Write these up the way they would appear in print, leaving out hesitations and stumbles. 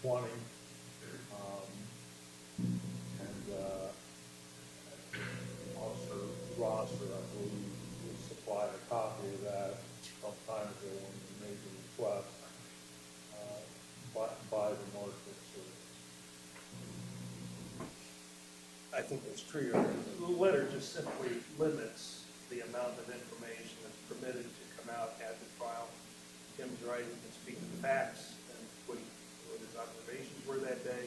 20. And Officer Rosser, I believe, was supplied a copy of that some time ago when we made the request by the marshal. So I think that's true. The letter just simply limits the amount of information that's permitted to come out at the trial. Tim's right, he can speak to the facts and what his observations were that day.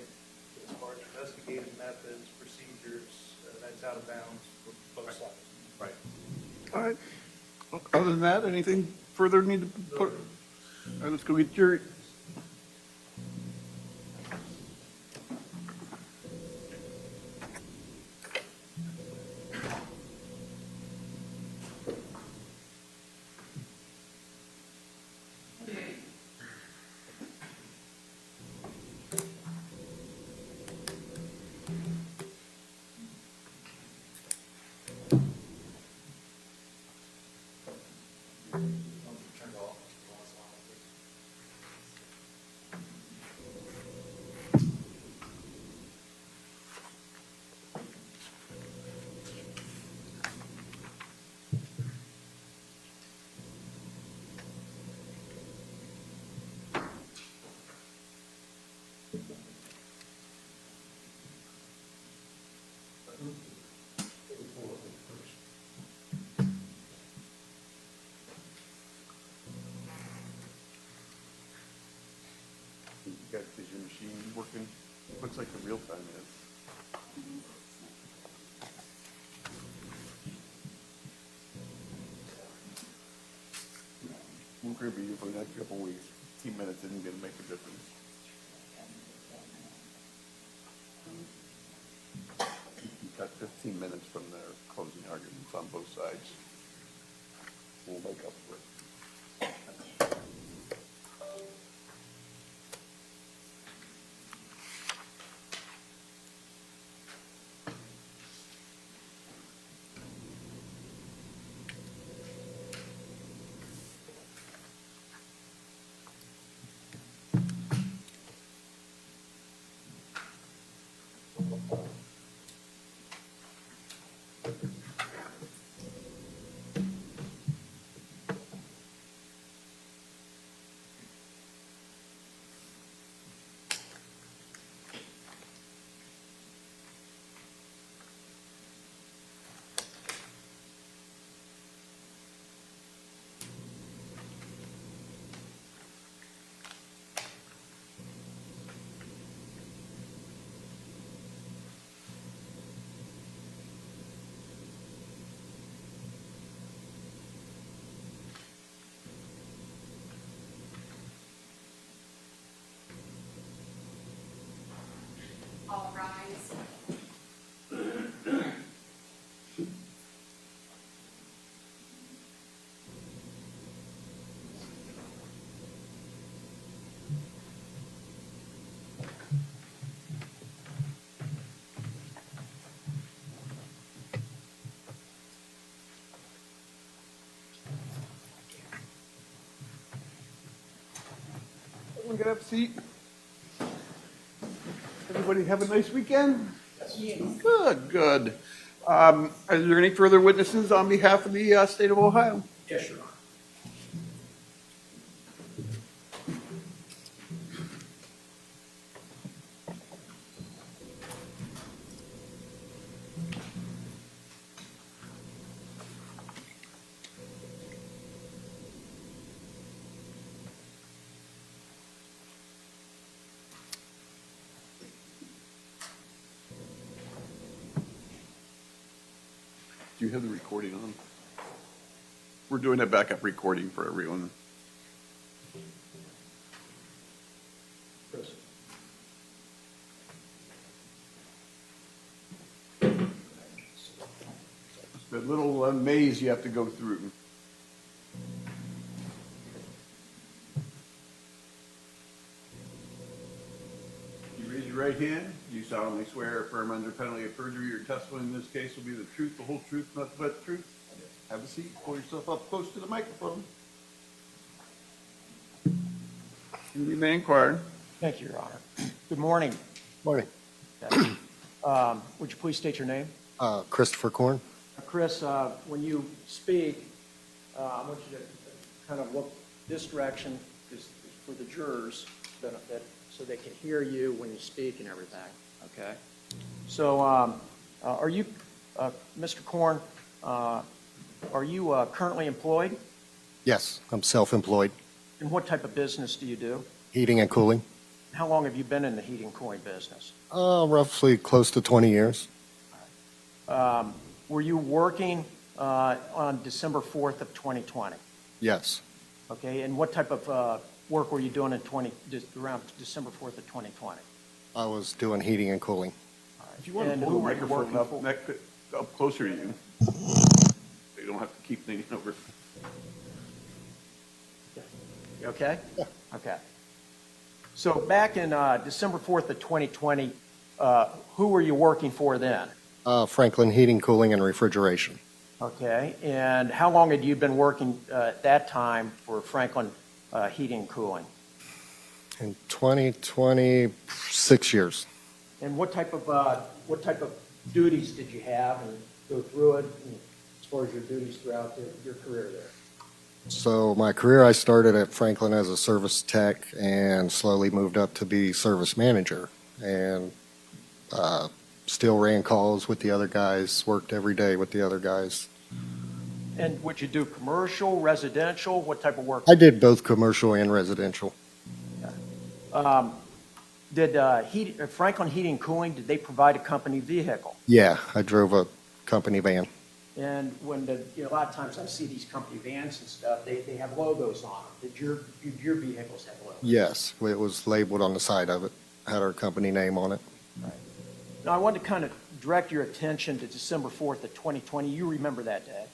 As far as investigative methods, procedures, that's out of bounds for both sides. right. All right. Other than that, anything further need to put? All right, let's go get jury. Is your machine working? Looks like the real time is. We're going to be here for the next couple of weeks. 15 minutes isn't going to make a difference. You've got 15 minutes from their closing arguments on both sides. We'll make up for it. All rise. Everyone get up, seat. Everybody have a nice weekend? Yes. Good, good. Are there any further witnesses on behalf of the state of Ohio? Yes, Your Honor. Do you have the recording on? We're doing a backup recording for everyone. The little maze you have to go through. You raise your right hand. You solemnly swear or affirm under penalty of perjury your testimony in this case will be the truth, the whole truth, nothing but the truth. Have a seat. Pull yourself up close to the microphone. You remain quiet. Thank you, Your Honor. Good morning. Morning. Would you please state your name? Christopher Korn. Chris, when you speak, I want you to kind of look this direction is for the jurors' benefit, so they can hear you when you speak and everything, okay? So are you, Mr. Korn, are you currently employed? Yes, I'm self-employed. And what type of business do you do? Heating and cooling. How long have you been in the heating and cooling business? Roughly close to 20 years. Were you working on December 4th of 2020? Yes. Okay, and what type of work were you doing in around December 4th of 2020? I was doing heating and cooling. If you want to And pull who the were you microphone working up, for? up closer to you, you don't have to keep leaning over. You okay? Okay. So back in December 4th of 2020, who were you working for then? Franklin Heating, Cooling, and Refrigeration. Okay, and how long had you been working at that time for Franklin Heating and Cooling? In 2020, 6 years. And what type of duties did you have, and go through it as far as your duties throughout your career there? So my career, I started at Franklin as a service tech and slowly moved up to be service manager. And still ran calls with the other guys, worked every day with the other guys. And would you do commercial, residential, what type of work? I did both commercial and residential. Did Franklin Heating and Cooling, did they provide a company vehicle? Yeah, I drove a company van. And when a lot of times I see these company vans and stuff, they have logos on them. Did your vehicles have logos? Yes, it was labeled on the side of it, had our company name on it. Right. Now, I want to kind of direct your attention to December 4th of 2020. You remember that day?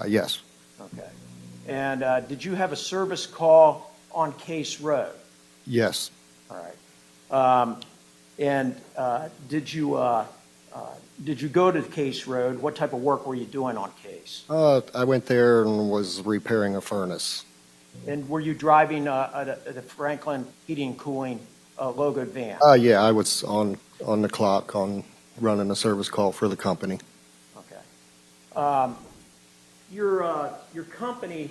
Yes, Okay. And did you have a service call on Case Road? yes. All right. And did you go to Case Road? What type of work were you doing on Case? I went there and was repairing a furnace. And were you driving the Franklin Heating and Cooling logoed van? Yeah, I was on the clock on running a service call for the company. Okay. Your company,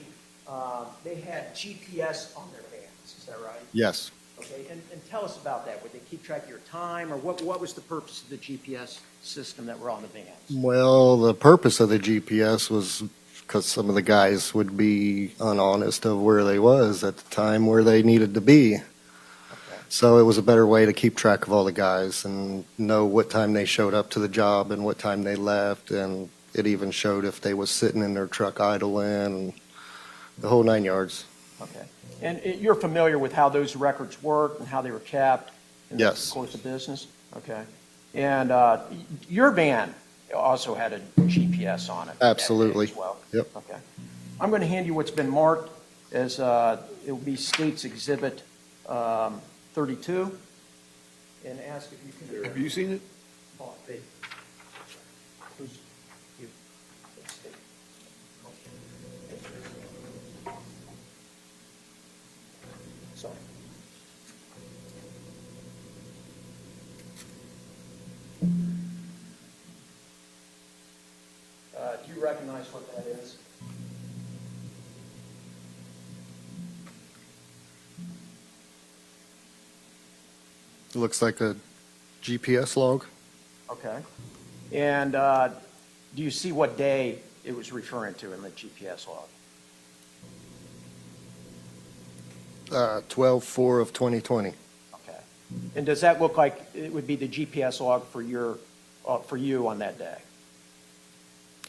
they had GPS on their vans, is that right? Yes. Okay, and tell us about that. Would they keep track of your time, or what was the purpose of the GPS system that were on the vans? Well, the purpose of the GPS was because some of the guys would be unhonest of where they was at the time where they needed to be. Okay. So it was a better way to keep track of all the guys and know what time they showed up to the job and what time they left, and it even showed if they was sitting in their truck idling and the whole 9 yards. Okay. And you're familiar with how those records work and how they were kept in the Yes. course of business? Okay. And your van also had a GPS on it? that day Absolutely. as well? Yep. Okay. I'm going to hand you what's been marked as, it will be State's Exhibit 32, and ask if you can. Have you seen it? Oh, who's, you? Sorry. Do you recognize what that is? It looks like a GPS log. Okay. And do you see what day it was referring to in the GPS log? 12/4 of 2020. Okay. And does that look like it would be the GPS log for you on that day?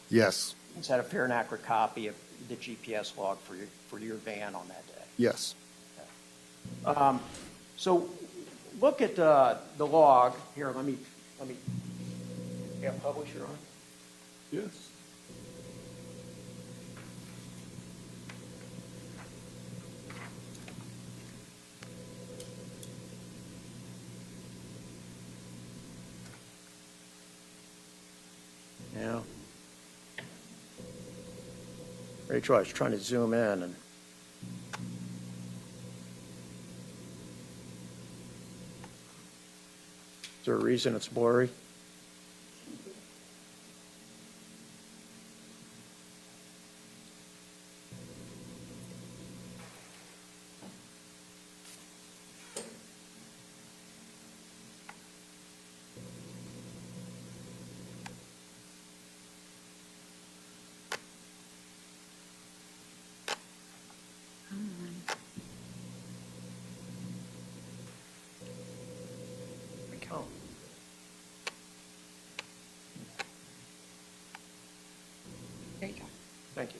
Yes, Is that a fair and accurate copy of the GPS log for your van on that day? yes. So look at the log here. Let me have publisher on. Yes. Yeah. Rachel, I was trying to zoom in and. Is there a reason it's blurry? Oh. There you go. Thank you.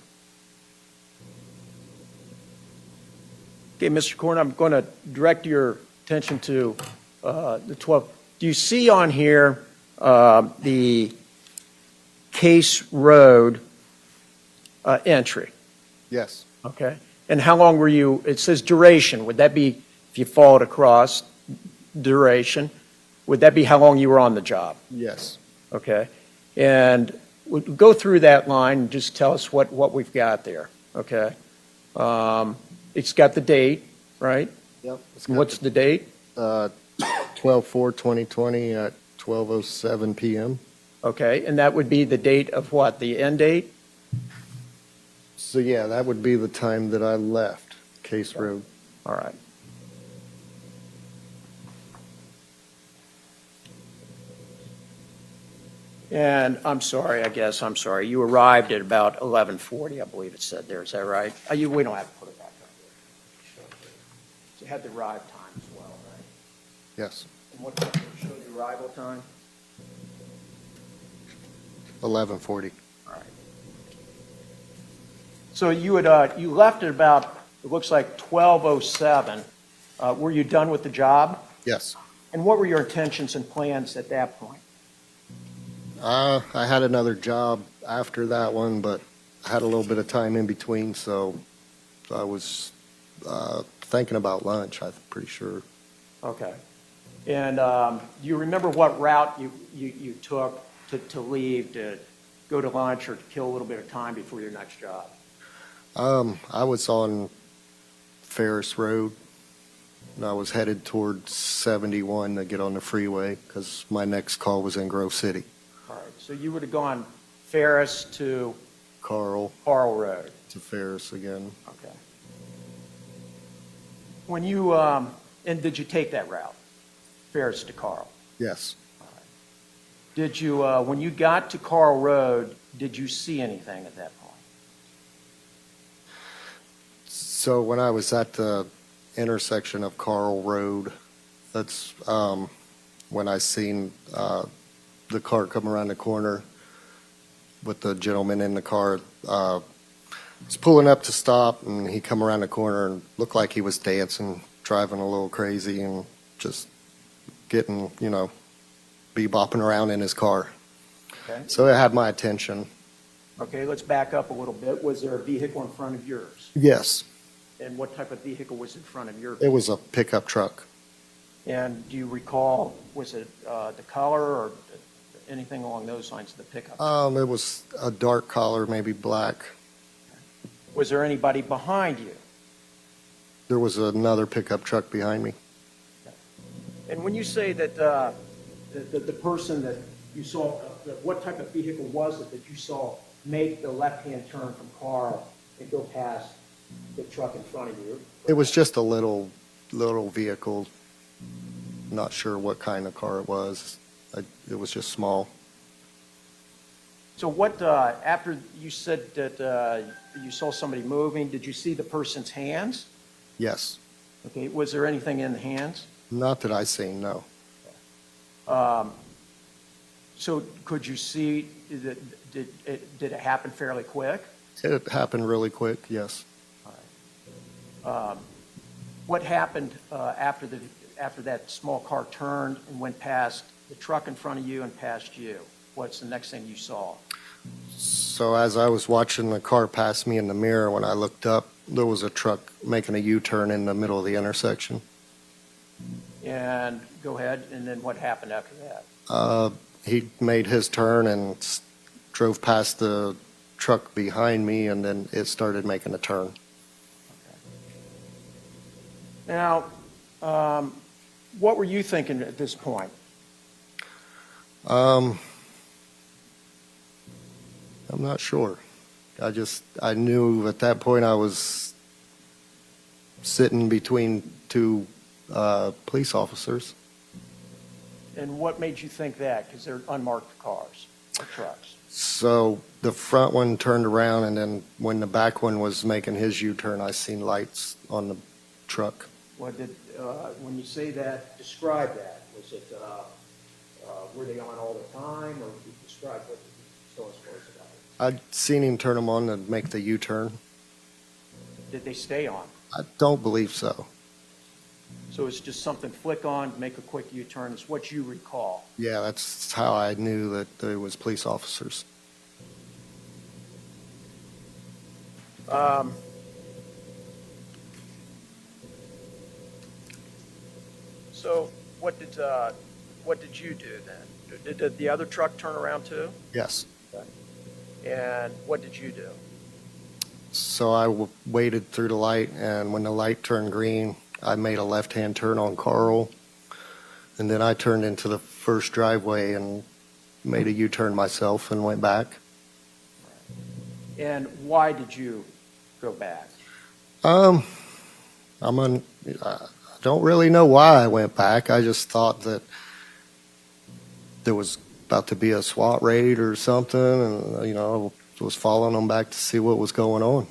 Okay, Mr. Korn, I'm going to direct your attention to the 12. Do you see on here the Case Road entry? Yes, Okay. And how long were you, it says duration. Would that be, if you followed across, duration? Would that be how long you were on the job? yes. Okay? And we'll go through that line and just tell us what we've got there, okay? It's got the date, right? Yep. What's the date? 12/4/2020 at 12:07 PM. Okay, and that would be the date of what, the end date? So yeah, that would be the time that I left Case Road. All right. And I'm sorry, you arrived at about 11:40, I believe it said there, is that right? We don't have to put it back up there. You had the arrive time as well, right? Yes, And what time showed the arrival time? 11:40. All right. So you left at about, it looks like 12:07. Were you done with the job? Yes. And what were your intentions and plans at that point? I had another job after that one, but I had a little bit of time in between, so I was thinking about lunch, I'm pretty sure. Okay. And do you remember what route you took to leave, to go to lunch or to kill a little bit of time before your next job? I was on Ferris Road, and I was headed towards 71 to get on the freeway because my next call was in Grove City. All right. So you would have gone Ferris to Carl Carl Road. to Ferris again. Okay. When you, and did you take that route, Ferris to Carl? Yes. Did you, when you got to Carl Road, did you see anything at that point? So when I was at the intersection of Carl Road, that's when I seen the car come around the corner with the gentleman in the car. Was pulling up to stop, and he come around the corner and looked like he was dancing, driving a little crazy, and just getting, bebopping around in his car. Okay. So it had my attention. Okay, let's back up a little bit. Was there a vehicle in front of yours? Yes, And what type of vehicle was in front of your it vehicle? was a pickup truck. And do you recall, was it the color or anything along those lines of the pickup? It was a dark color, maybe black. Was there anybody behind you? There was another pickup truck behind me. And when you say that the person that you saw, what type of vehicle was it that you saw make the left-hand turn from Carl and go past the truck in front of you? It was just a little vehicle. Not sure what kind of car it was. It was just small. So what, after you said that you saw somebody moving, did you see the person's hands? Yes. Okay, was there anything in the hands? Not that I seen, no. So could you see, did it happen fairly quick? It happened really quick, yes. What happened after that small car turned and went past the truck in front of you and past you? What's the next thing you saw? So as I was watching the car pass me in the mirror, when I looked up, there was a truck making a U-turn in the middle of the intersection. And go ahead, and then what happened after that? He made his turn and drove past the truck behind me, and then it started making a turn. Now, what were you thinking at this point? I'm not sure. I knew at that point I was sitting between two police officers. And what made you think that? Because they're unmarked cars or trucks. So the front one turned around, and then when the back one was making his U-turn, I seen lights on the truck. What did, when you say that, describe that. Was it, were they on all the time, or you describe what you saw as far as about it? I'd seen him turn them on to make the U-turn. Did they stay on? I don't believe so. So it's just something flick on, make a quick U-turn. It's what you recall. Yeah, that's how I knew that there was police officers. So what did you do then? Did the other truck turn around too? Yes. And what did you do? So I waited through the light, and when the light turned green, I made a left-hand turn on Carl, and then I turned into the first driveway and made a U-turn myself and went back. And why did you go back? I don't really know why I went back. I just thought that there was about to be a SWAT raid or something, and, I was following them back to see what was going on.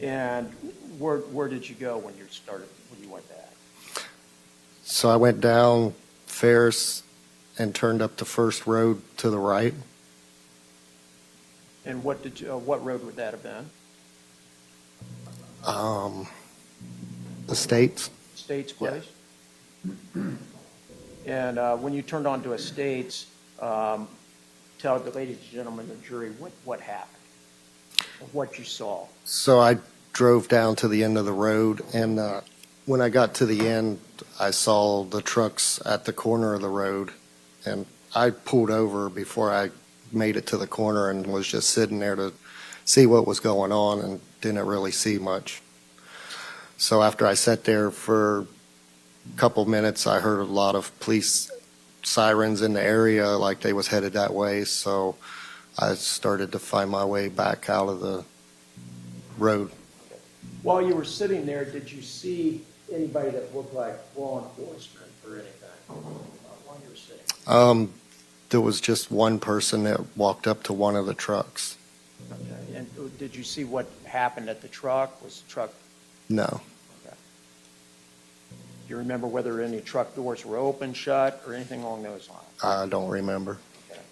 And where did you go when you went back? So I went down Ferris and turned up the first road to the right. And what road would that have been? The States. States place? And when you turned onto Estates, tell the ladies and gentlemen of the jury what happened, what you saw. So I drove down to the end of the road, and when I got to the end, I saw the trucks at the corner of the road, and I pulled over before I made it to the corner and was just sitting there to see what was going on and didn't really see much. So after I sat there for a couple minutes, I heard a lot of police sirens in the area, like they was headed that way. So I started to find my way back out of the road. While you were sitting there, did you see anybody that looked like law enforcement or anything while you were sitting? There was just one person that walked up to one of the trucks. Okay. And did you see what happened at the truck? Was the truck? No. Okay. Do you remember whether any truck doors were open, shut, or anything along those lines? I don't remember. Okay.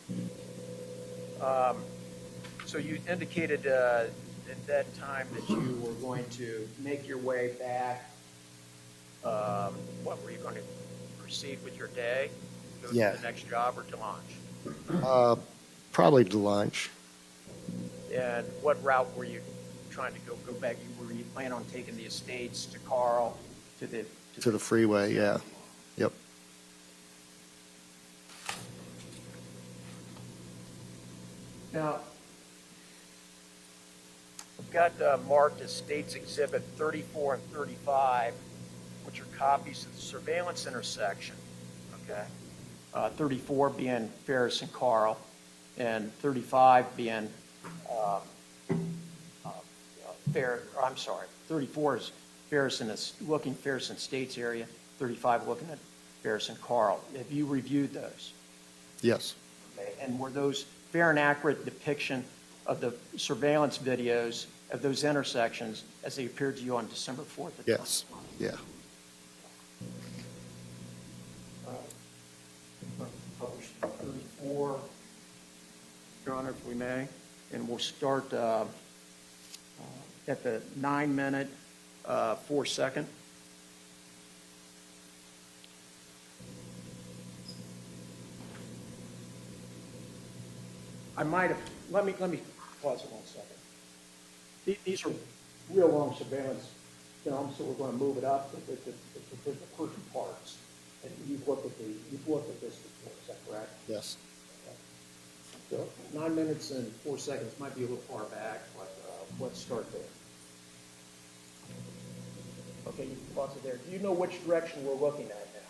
So you indicated at that time that you were going to make your way back. What were you going to proceed with your day? Go Yeah. to the next job or to lunch? Probably to lunch. And what route were you trying to go back? Were you planning on taking the Estates to Carl to To the freeway, yeah. Yep. Now, I've got marked as States Exhibit 34 and 35, which are copies of the surveillance intersection, okay? 34 being Ferris and Carl, and 35 being 34 is Ferris and States area, 35 looking at Ferris and Carl. Have you reviewed those? Yes. Okay, and were those fair and accurate depiction of the surveillance videos of those intersections as they appeared to you on December 4th? Yes. Yeah. Published 34, Your Honor, if we may, and we'll start at the 9-minute, 4-second. I might have, let me pause it 1 second. These are real long surveillance films, so we're going to move it up to the curtain parts. And you've looked at this before, is that correct? Yes. So 9 minutes and 4 seconds might be a little far back, but let's start there. Okay, you can pause it there. Do you know which direction we're looking at now?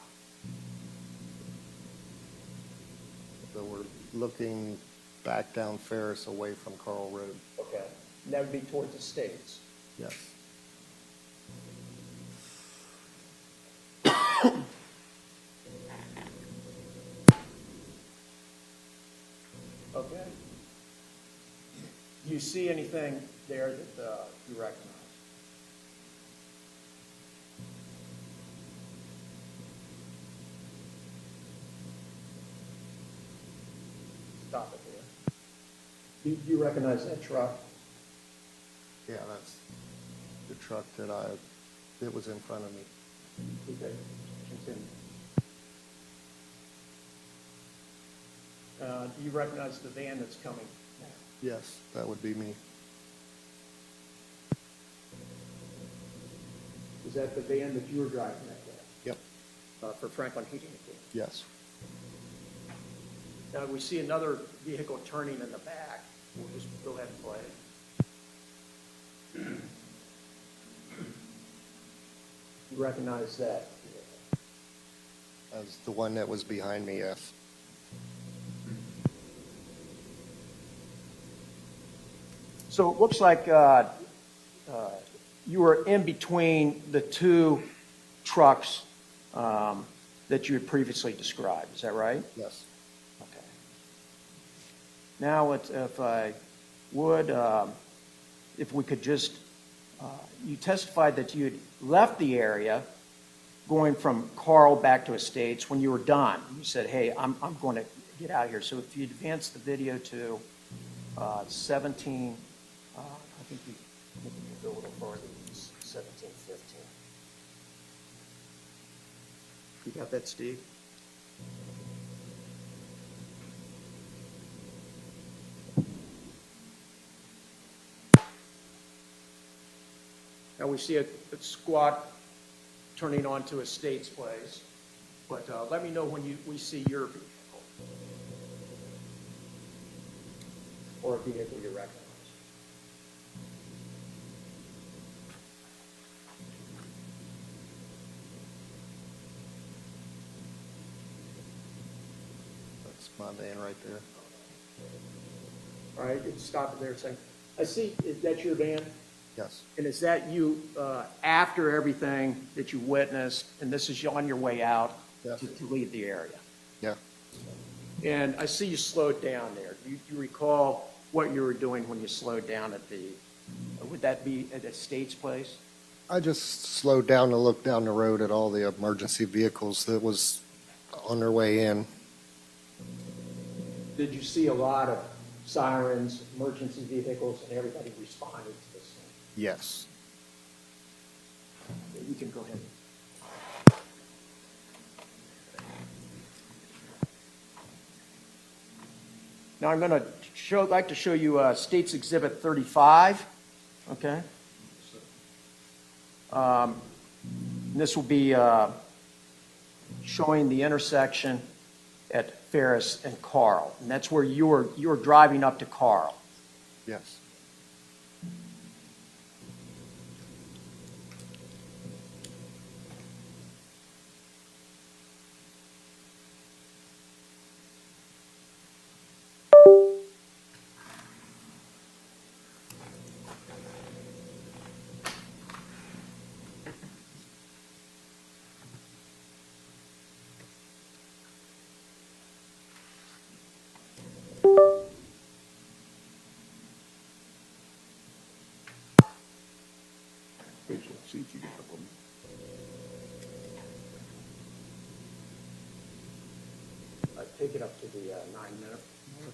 So we're looking back down Ferris away from Carl Road. Okay. And that would be towards the States. Yes. Okay. Do you see anything there that you recognize? Stop it there. Do you recognize that truck? Yeah, that's the truck that was in front of me. Okay. Continue. Do you recognize the van that's coming now? Yes, that would be me. Is that the van that you were driving that day? Yep. For Franklin Heating and Cooling? Yes. Now, we see another vehicle turning in the back. We'll just go ahead and play it. You recognize that? As the one that was behind me, yes. So it looks like you were in between the two trucks that you had previously described. Is that right? Yes. Okay. Now, if I would, if we could just, you testified that you had left the area going from Carl back to Estates. When you were done, you said, hey, I'm going to get out of here. So if you advance the video to 17, I think you can go a little farther, 17, 15. You got that, Steve? Now we see a squad turning onto Estates Place, but let me know when we see your vehicle or a vehicle you recognize. That's my van right there. All right, you can stop it there and say, I see, is that your van? Yes. And is that you after everything that you witnessed, and this is you on your way out Yes. to leave the area? Yeah. And I see you slowed down there. Do you recall what you were doing when you slowed down at the, would that be at Estates Place? I just slowed down to look down the road at all the emergency vehicles that was on their way in. Did you see a lot of sirens, emergency vehicles, and everybody responded to this thing? Yes. You can go ahead. Now I'm going to like to show you States Exhibit 35. Okay. This will be showing the intersection at Ferris and Carl, and that's where you were driving up to Carl. Yes. See if you get up on Take it up to the 9-minute mark.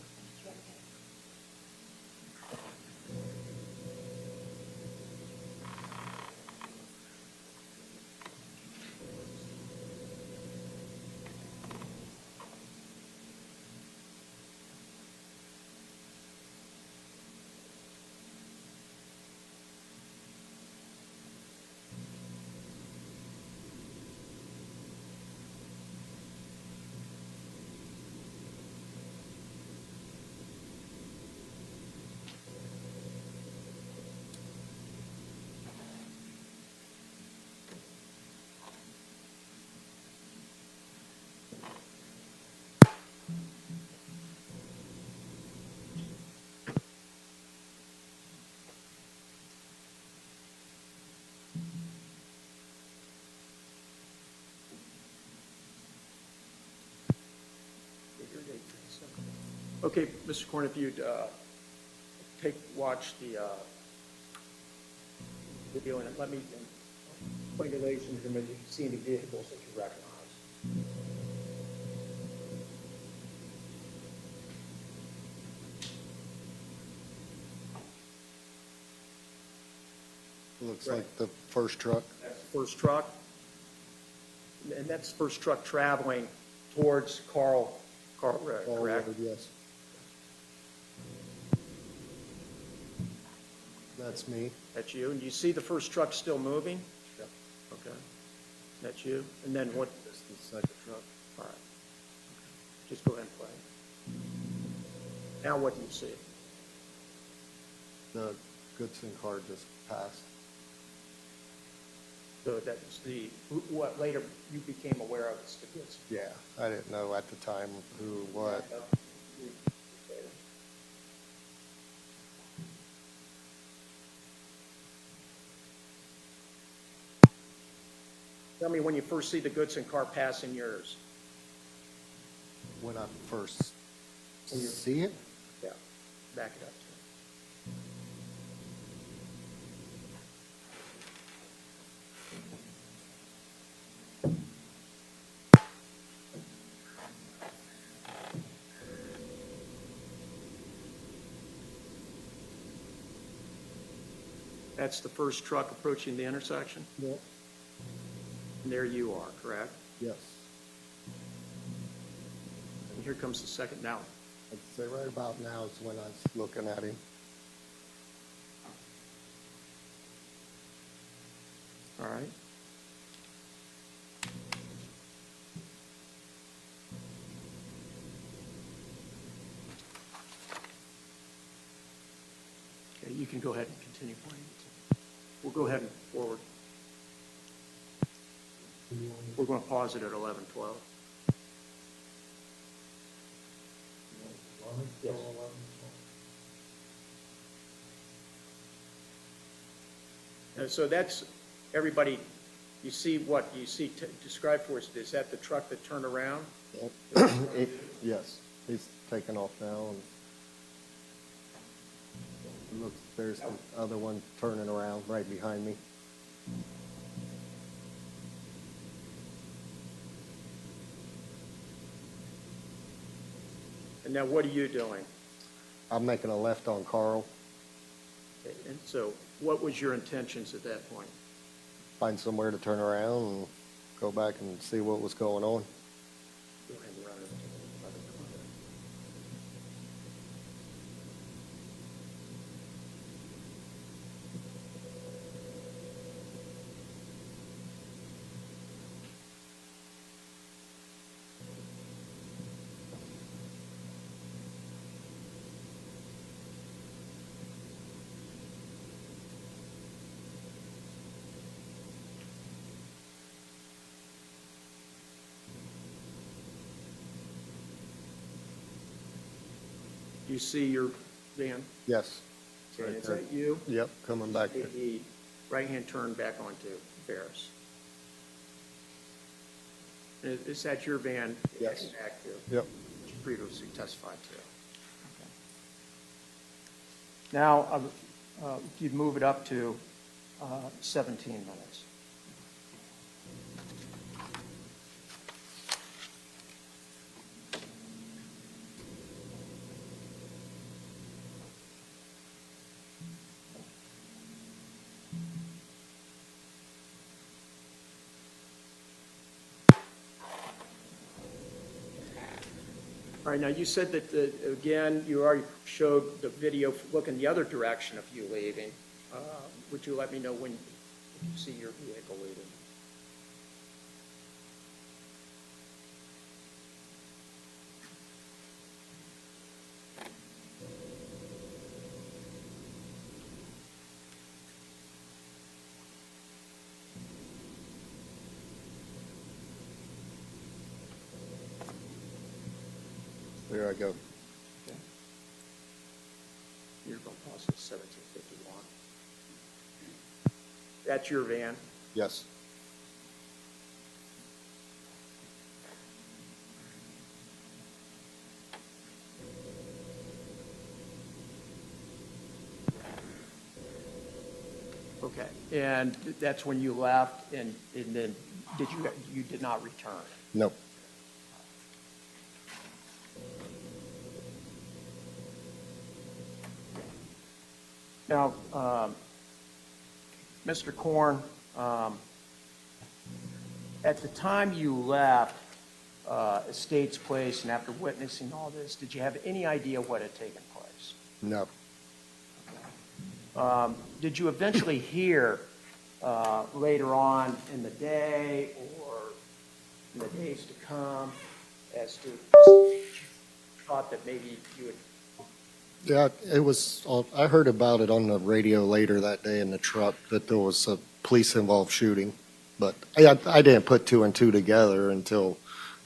Okay, Mr. Korn, if you'd watch the video and let me point to ladies and gentlemen, you can see any vehicles that you recognize. Looks like the first truck. That's the first truck. And that's the first truck traveling towards Carl Road, correct? Yes. That's me. That's you. And you see the first truck still moving? Yep. Okay. That's you. And then what? That's the second truck. All right. Just go ahead and play. Now what do you see? The Goodson car just passed. So that's what later you became aware of is the Goodson. Yeah, I didn't know at the time who, what. Tell me when you first see the Goodson car passing yours. When I first see it, Yeah, back it up. That's the first truck approaching the intersection? Yep. And there you are, correct? Yes. And here comes the second now. I'd say right about now is when I was looking at him. All right. Okay, you can go ahead and continue playing. We'll go ahead and forward. We're going to pause it at 11:12. Yes. So that's, everybody, you see what, you see, describe for us, is that the truck that turned around? Yes, he's taking off now, and it looks, there's the other one turning around right behind me. And now what are you doing? I'm making a left on Carl, Okay, and so what was your intentions at that point? find somewhere to turn around and go back and see what was going on. Go ahead and run it. You see your van? Yes. And is that you? Yep, coming back. The right-hand turn back onto Ferris. And is that your van? Yes. Back to? Yep. Which you previously testified to. Now, you'd move it up to 17 minutes. All right, now you said that, again, you already showed the video looking the other direction of you leaving. Would you let me know when you see your vehicle leaving? There I go. Okay. You're going to pause at 17:51. That's your van? Yes. Okay, and that's when you left, and then you did not return? Nope. Now, Mr. Korn, at the time you left Estates Place and after witnessing all this, did you have any idea what had taken place? No. Did you eventually hear later on in the day or in the days to come as to thought that maybe you would? Yeah, it was, I heard about it on the radio later that day in the truck, that there was a police-involved shooting. But I didn't put two and two together until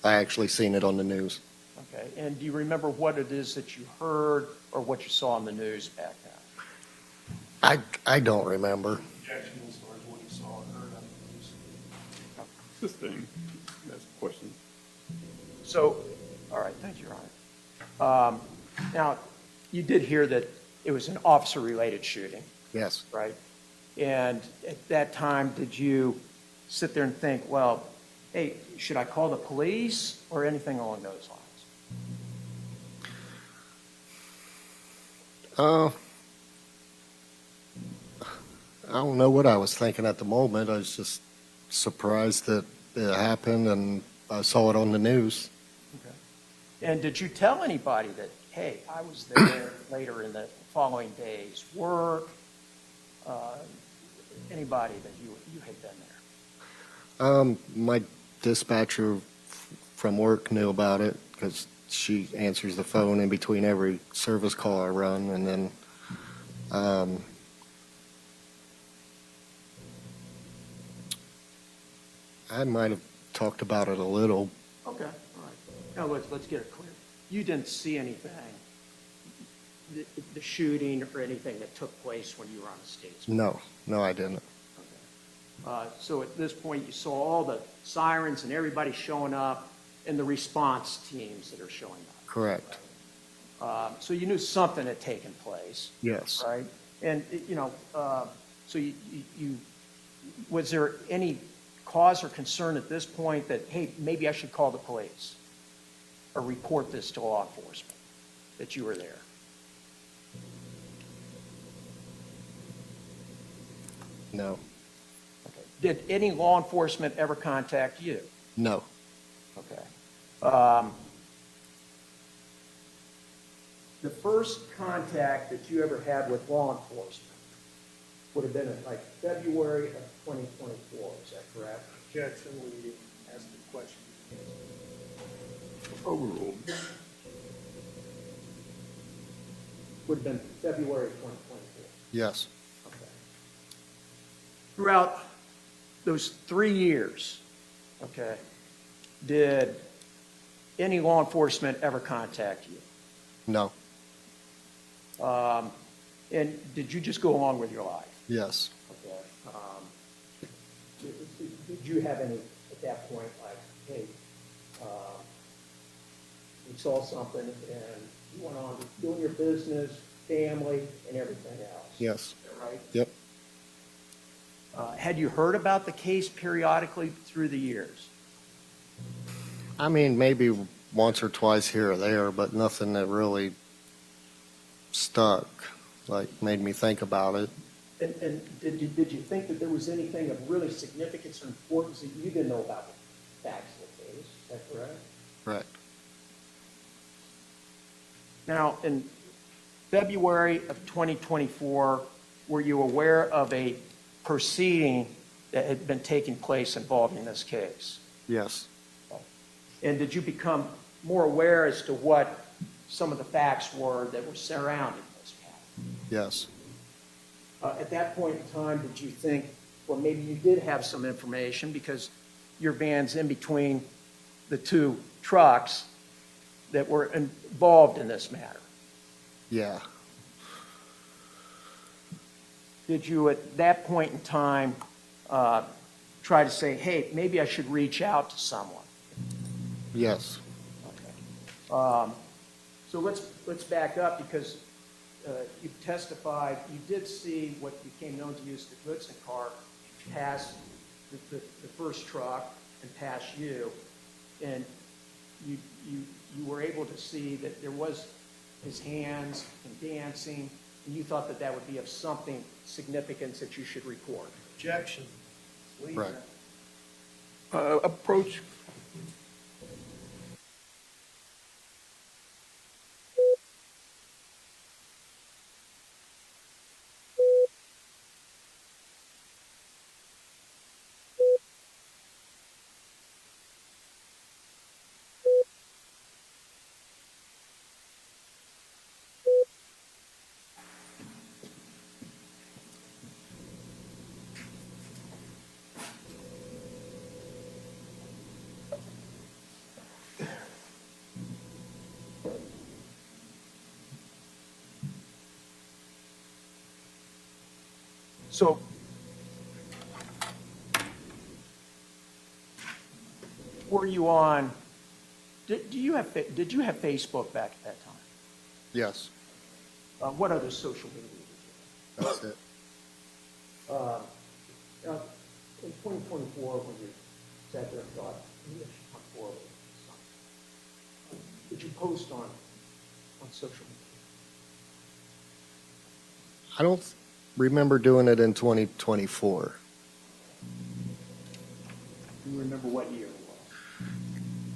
I actually seen it on the news. Okay, and do you remember what it is that you heard or what you saw on the news back then? I don't remember. Objection as far as what you saw and heard on the news. This thing, that's a question. So, all right, thank you, Your Honor. Now, you did hear that it was an officer-related shooting, Yes. right? And at that time, did you sit there and think, well, hey, should I call the police or anything along those lines? I don't know what I was thinking at the moment. I was just surprised that it happened, and I saw it on the news. Okay. And did you tell anybody that, hey, I was there later in the following days, work, anybody that you had been there? My dispatcher from work knew about it because she answers the phone in between every service call I run, and then I might have talked about it a little. Okay, all right. Now, let's get it clear. You didn't see anything, the shooting or anything that took place when you were on the stage? No, I didn't. Okay. So at this point, you saw all the sirens and everybody showing up and the response teams that are showing up? Correct. So you knew something had taken place, Yes. right? And, so you, was there any cause or concern at this point that, hey, maybe I should call the police or report this to law enforcement, that you were there? No. Okay. Did any law enforcement ever contact you? No. Okay. The first contact that you ever had with law enforcement would have been in like February of 2024, is that correct? Objection, we asked the question. Overruled. Would have been February 2024. Yes. Okay. Throughout those 3 years, okay, did any law enforcement ever contact you? No. And did you just go along with your life? Yes. Okay. Did you have any, at that point, like, hey, you saw something and you went on doing your business, family, and everything else? Yes. Is that right? Yep. Had you heard about the case periodically through the years? I mean, maybe once or twice here or there, but nothing that really stuck, like made me think about it. And did you think that there was anything of really significance or importance that you didn't know about the facts of the case? Is that correct? Correct. Now, in February of 2024, were you aware of a proceeding that had been taking place involving this case? Yes. And did you become more aware as to what some of the facts were that were surrounding this matter? Yes. At that point in time, did you think, well, maybe you did have some information because your van's in between the two trucks that were involved in this matter? Yeah. Did you, at that point in time, try to say, hey, maybe I should reach out to someone? Yes. Okay. So let's back up, because you testified, you did see what became known to you as the Goodson car pass the first truck and pass you, and you were able to see that there was his hands and dancing, and you thought that that would be of something significance that you should report. Objection. Leave Right. that. Approach. So, were you on, did you have Facebook back at that time? Yes, What other social media did you that's it. have? In 2024, when you sat there and thought, maybe I should come forward with something, did you post on social media? I don't remember doing it in 2024. Do you remember what year it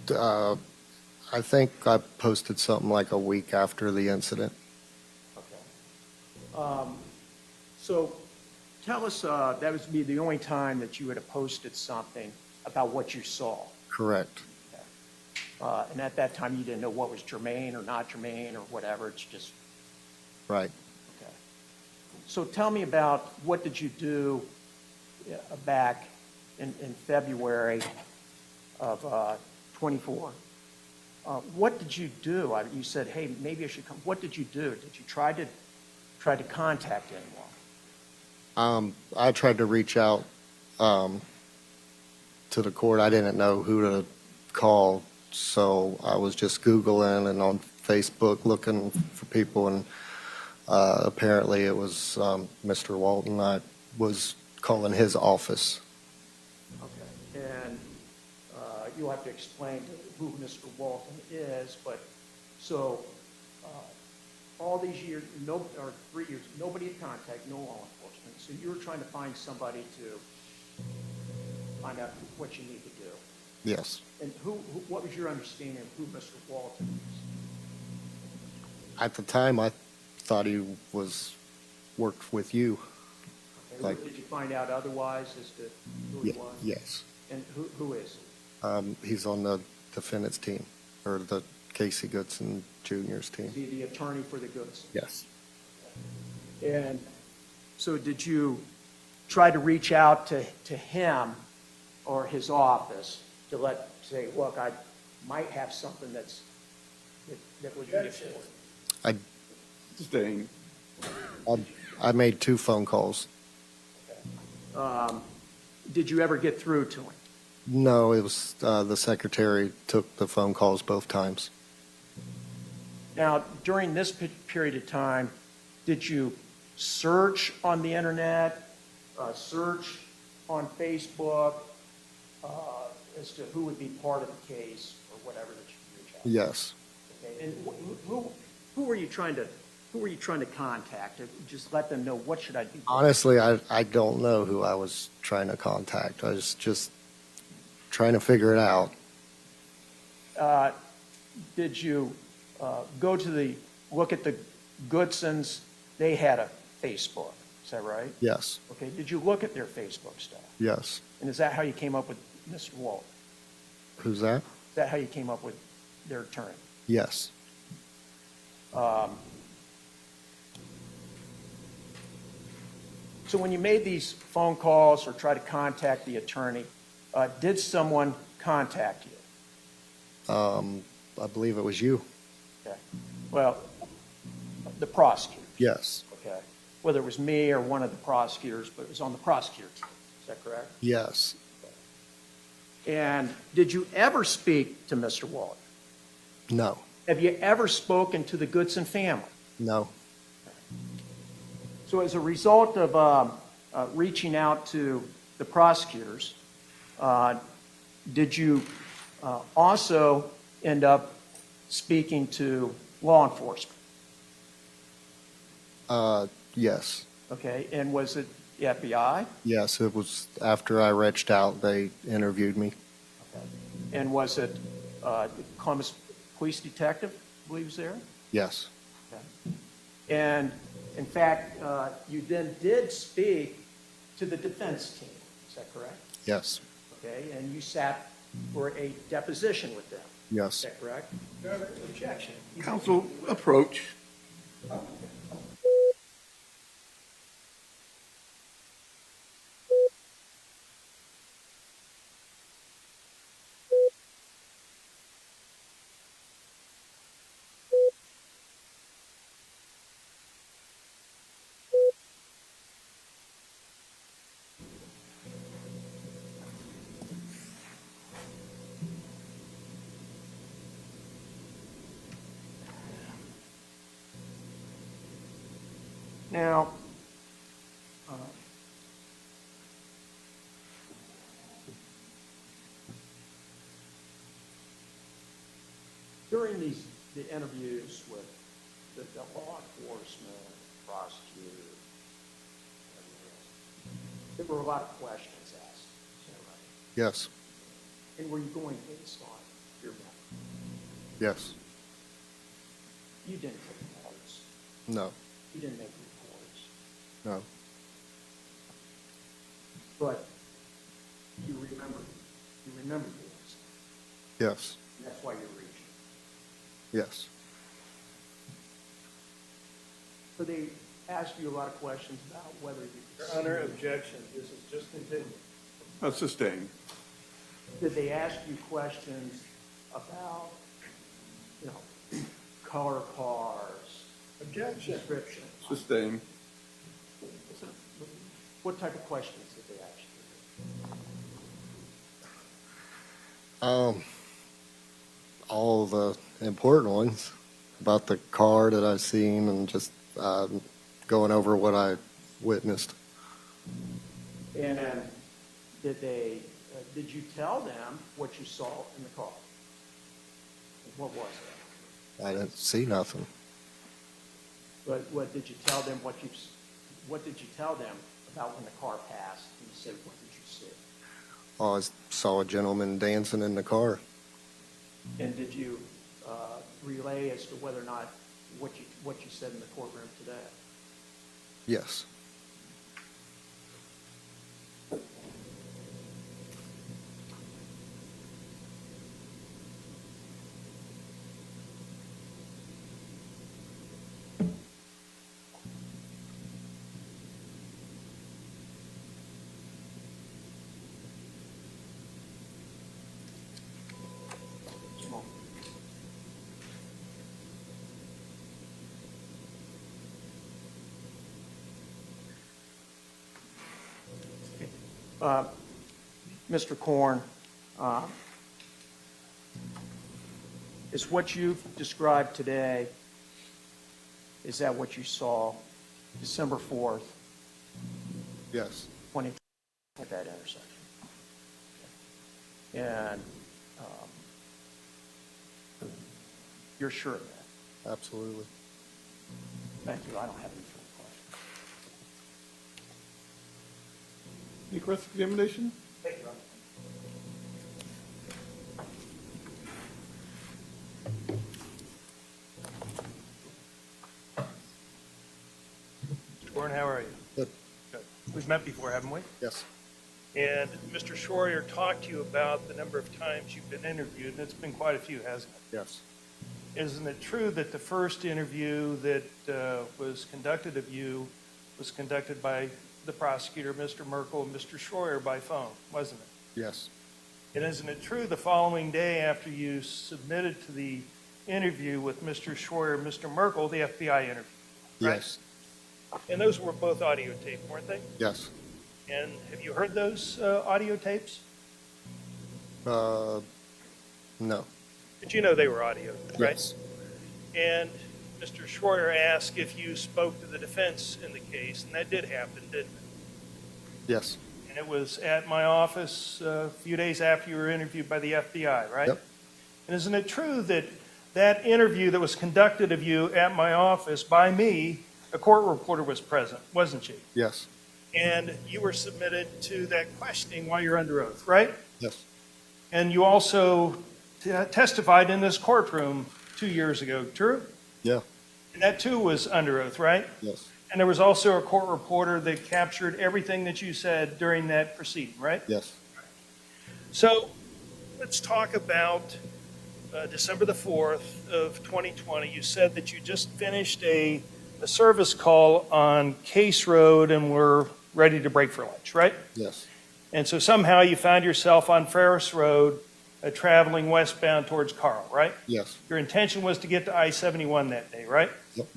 was? I think I posted something like a week after the incident. Okay. So tell us, that would be the only time that you would have posted something about what you saw. Correct. And at that time, you didn't know what was germane or not germane or whatever. It's just, Right. okay. So tell me about what did you do back in February of 24? What did you do? You said, hey, maybe I should come. What did you do? Did you try to contact anyone? I tried to reach out to the court. I didn't know who to call, so I was just Googling and on Facebook looking for people, and apparently it was Mr. Walton. I was calling his office. Okay. And you'll have to explain who Mr. Walton is, but so all these years, or 3 years, nobody had contact, no law enforcement. So you were trying to find somebody to find out what you need to do. Yes. And what was your understanding of who Mr. Walton is? At the time, I thought he worked with you. Okay, Like- did you find out otherwise as to who he was? Yes. And who is he? He's on the defendant's team, or the Casey Goodson Jr.'s Is team. he the attorney for the Goodson? Yes. And so did you try to reach out to him or his office to say, look, I might have something that would be important? Staying. I made 2 phone calls. Did you ever get through to him? No, it was the secretary took the phone calls both times. Now, during this period of time, did you search on the internet, search on Facebook as to who would be part of the case or whatever that you could reach out? Yes. Okay. And who were you trying to contact? Just let them know, what should I do? Honestly, I don't know who I was trying to contact. I was just trying to figure it out. Did you go to look at the Goodsons? They had a Facebook, is that right? Yes. Okay, did you look at their Facebook stuff? Yes. And is that how you came up with Mr. Walton? Who's that? Is that how you came up with their attorney? Yes. So when you made these phone calls or tried to contact the attorney, did someone contact you? I believe it was you. Okay. Well, the prosecutor. Yes. Okay. Whether it was me or one of the prosecutors, but it was on the prosecutor team. Is that correct? Yes. And did you ever speak to Mr. Walton? No. Have you ever spoken to the Goodson family? No. So as a result of reaching out to the prosecutors, did you also end up speaking to law enforcement? Yes. Okay, and was it the FBI? Yes, it was after I reached out, they interviewed me. Okay. And was it the Columbus Police Detective, I believe, was there? Yes. Okay. And in fact, you then did speak to the defense team, is that correct? Yes. Okay, and you sat for a deposition with them, is Yes. that correct? No objection. Counsel, approach. Now, during the interviews with the law enforcement, prosecutor, everything else, there were a lot of questions asked, is that right? Yes. And were you going based on your memory? Yes. You didn't take notes. No. You didn't make reports. No. But you remember things. Yes. And that's why you're reaching. Yes. So they asked you a lot of questions about whether you could Your Honor, objection. This is just continued. Sustained. Did they ask you questions about, color cars, Objection. description? Sustained. What type of questions did they ask you? All the important ones about the car that I've seen and just going over what I witnessed. And did you tell them what you saw in the car? What was it? I didn't see nothing. But what did you tell them? What did you tell them about when the car passed? And you said, what did you see? Oh, I saw a gentleman dancing in the car. And did you relay as to whether or not what you said in the courtroom today? Yes. Mr. Korn, is what you've described today, is that what you saw December 4th, Yes. 2020 at that intersection? And you're sure of that? Absolutely. Thank you. I don't have any further questions. Any cross-examination? Thank you, Ron. Mr. Korn, how are you? Good. Good. We've met before, haven't we? Yes. And Mr. Schroyer talked to you about the number of times you've been interviewed, and it's been quite a few, hasn't it? Yes. Isn't it true that the first interview that was conducted of you was conducted by the prosecutor, Mr. Merkel, and Mr. Schroyer by phone, wasn't it? Yes. And isn't it true the following day after you submitted to the interview with Mr. Schroyer and Mr. Merkel, the FBI interview? Right? Yes. And those were both audio taped, weren't they? Yes. And have you heard those audio tapes? No. But you know they were audio, right? Yes. And Mr. Schroyer asked if you spoke to the defense in the case, and that did happen, didn't it? Yes. And it was at my office a few days after you were interviewed by the FBI, right? Yep. And isn't it true that that interview that was conducted of you at my office by me, a court reporter was present, wasn't she? Yes. And you were submitted to that questioning while you're under oath, right? Yes. And you also testified in this courtroom 2 years ago, true? Yeah. And that too was under oath, right? Yes. And there was also a court reporter that captured everything that you said during that proceeding, right? Yes. So let's talk about December the 4th of 2020. You said that you just finished a service call on Case Road and were ready to break for lunch, right? Yes. And so somehow you found yourself on Ferris Road traveling westbound towards Carl, right? Yes. Your intention was to get to I-71 that day, right? Yep.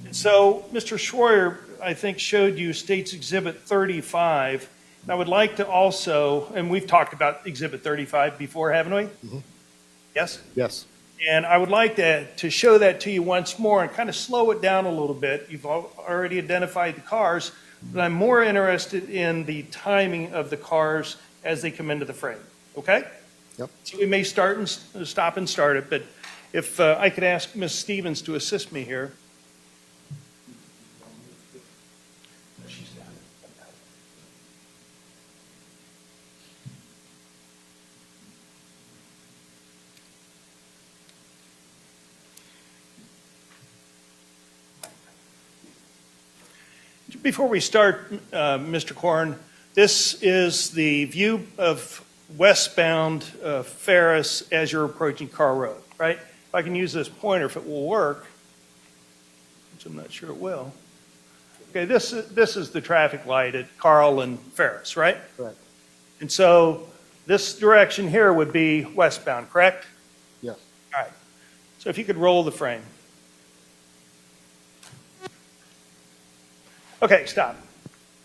And so Mr. Schroyer, I think, showed you State's Exhibit 35. And I would like to also, and we've talked about Exhibit 35 before, haven't we? Mm-hmm. Yes? Yes. And I would like to show that to you once more and kind of slow it down a little bit. You've already identified the cars, but I'm more interested in the timing of the cars as they come into the frame, okay? Yep. So we may start and stop and start it, but if I could ask Ms. Stevens to assist me here. She's got it. Before we start, Mr. Korn, this is the view of westbound Ferris as you're approaching Carl Road, right? If I can use this pointer, if it will work, which I'm not sure it will. Okay, this is the traffic light at Carl and Ferris, right? Correct. And so this direction here would be westbound, correct? Yes. All right. So if you could roll the frame. Okay, stop.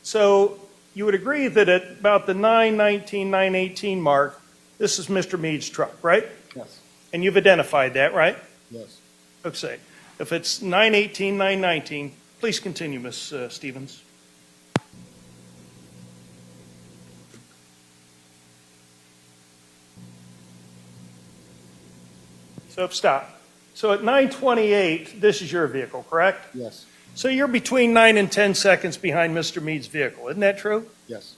So you would agree that at about the 9:19, 9:18 mark, this is Mr. Meade's truck, right? Yes. And you've identified that, right? Yes. Okay. If it's 9:18, 9:19, please continue, Ms. Stevens. So stop. So at 9:28, this is your vehicle, correct? Yes. So you're between 9 and 10 seconds behind Mr. Meade's vehicle, isn't that true? Yes.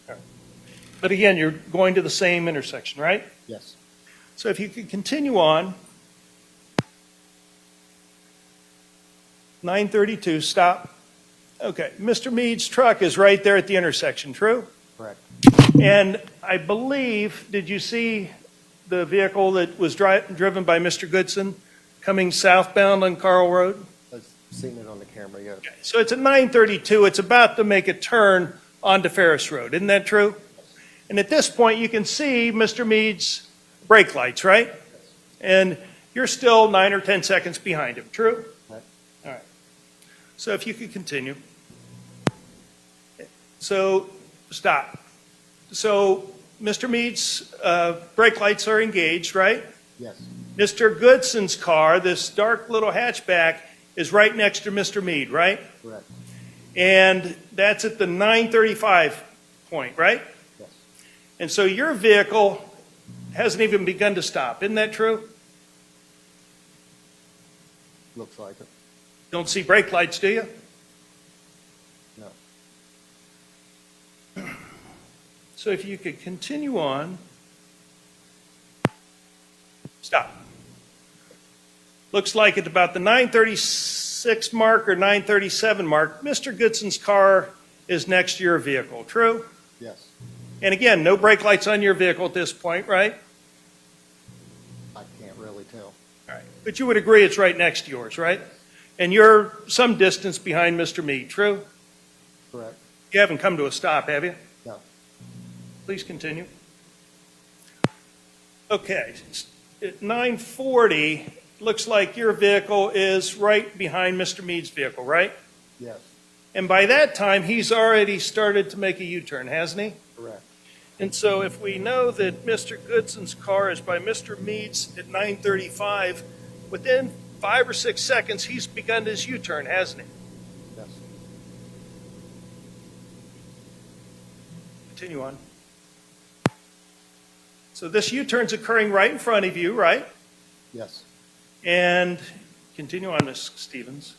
But again, you're going to the same intersection, right? Yes. So if you could continue on. 9:32, stop. Okay, Mr. Meade's truck is right there at the intersection, true? Correct. And I believe, did you see the vehicle that was driven by Mr. Goodson coming southbound on Carl Road? I've seen it on the camera, yes. Okay, so it's at 9:32, it's about to make a turn onto Ferris Road, isn't that true? And at this point, you can see Mr. Meade's brake lights, right? And you're still 9 or 10 seconds behind him, true? Right. All right. So if you could continue. So, stop. So, Mr. Meade's brake lights are engaged, right? Yes. Mr. Goodson's car, this dark little hatchback, is right next to Mr. Meade, right? Correct. And that's at the 9:35 point, right? Yes. And so your vehicle hasn't even begun to stop, isn't that true? Looks like it. Don't see brake lights, do you? No. So if you could continue on. Stop. Looks like at about the 9:36 mark or 9:37 mark, Mr. Goodson's car is next to your vehicle, true? Yes. And again, no brake lights on your vehicle at this point, right? I can't really tell. All right. But you would agree it's right next to yours, right? And you're some distance behind Mr. Meade, true? Correct. You haven't come to a stop, have you? No. Please continue. Okay. At 9:40, looks like your vehicle is right behind Mr. Meade's vehicle, right? Yes. And by that time, he's already started to make a U-turn, hasn't he? Correct. And so if we know that Mr. Goodson's car is by Mr. Meade's at 9:35, within 5 or 6 seconds, he's begun his U-turn, hasn't he? Yes. Continue on. So this U-turn's occurring right in front of you, right? Yes. And continue on, Ms. Stevens.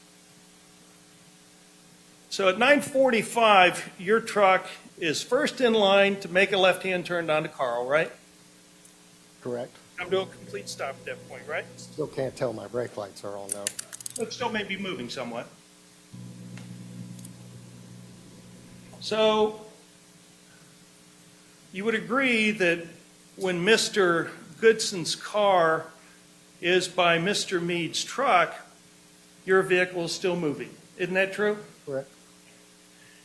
So at 9:45, your truck is first in line to make a left-hand turn onto Carl, right? Correct. Come to a complete stop at that point, right? Still can't tell my brake lights are on though. So it still may be moving somewhat. So you would agree that when Mr. Goodson's car is by Mr. Meade's truck, your vehicle is still moving. Isn't that true? Correct.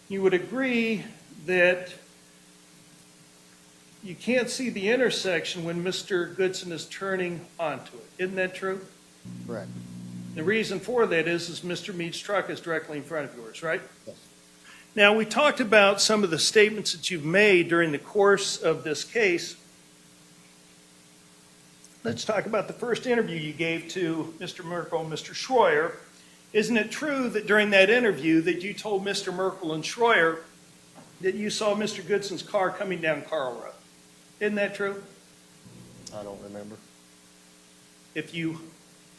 You would agree that you can't see the intersection when Mr. Goodson is turning onto it. Isn't that true? Correct. The reason for that is Mr. Meade's truck is directly in front of yours, right? Yes. Now, we talked about some of the statements that you've made during the course of this case. Let's talk about the first interview you gave to Mr. Merkel and Mr. Schroyer. Isn't it true that during that interview that you told Mr. Merkel and Schroyer that you saw Mr. Goodson's car coming down Carl Road? Isn't that true? I don't remember. Do you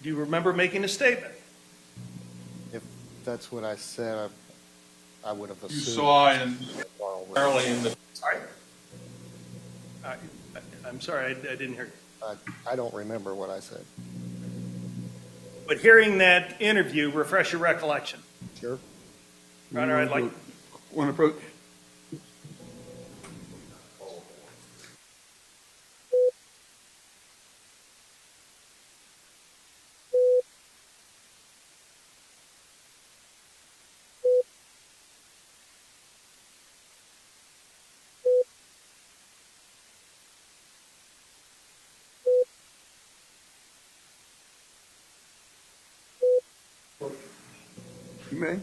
remember making a statement? If that's what I said, I would have You assumed. saw in, Carl was- apparently in the, Sorry? I'm sorry, I didn't hear you. I don't remember what I said. But hearing that interview, refresh your recollection. Sure. Your Honor, I'd like, want to approach? You may.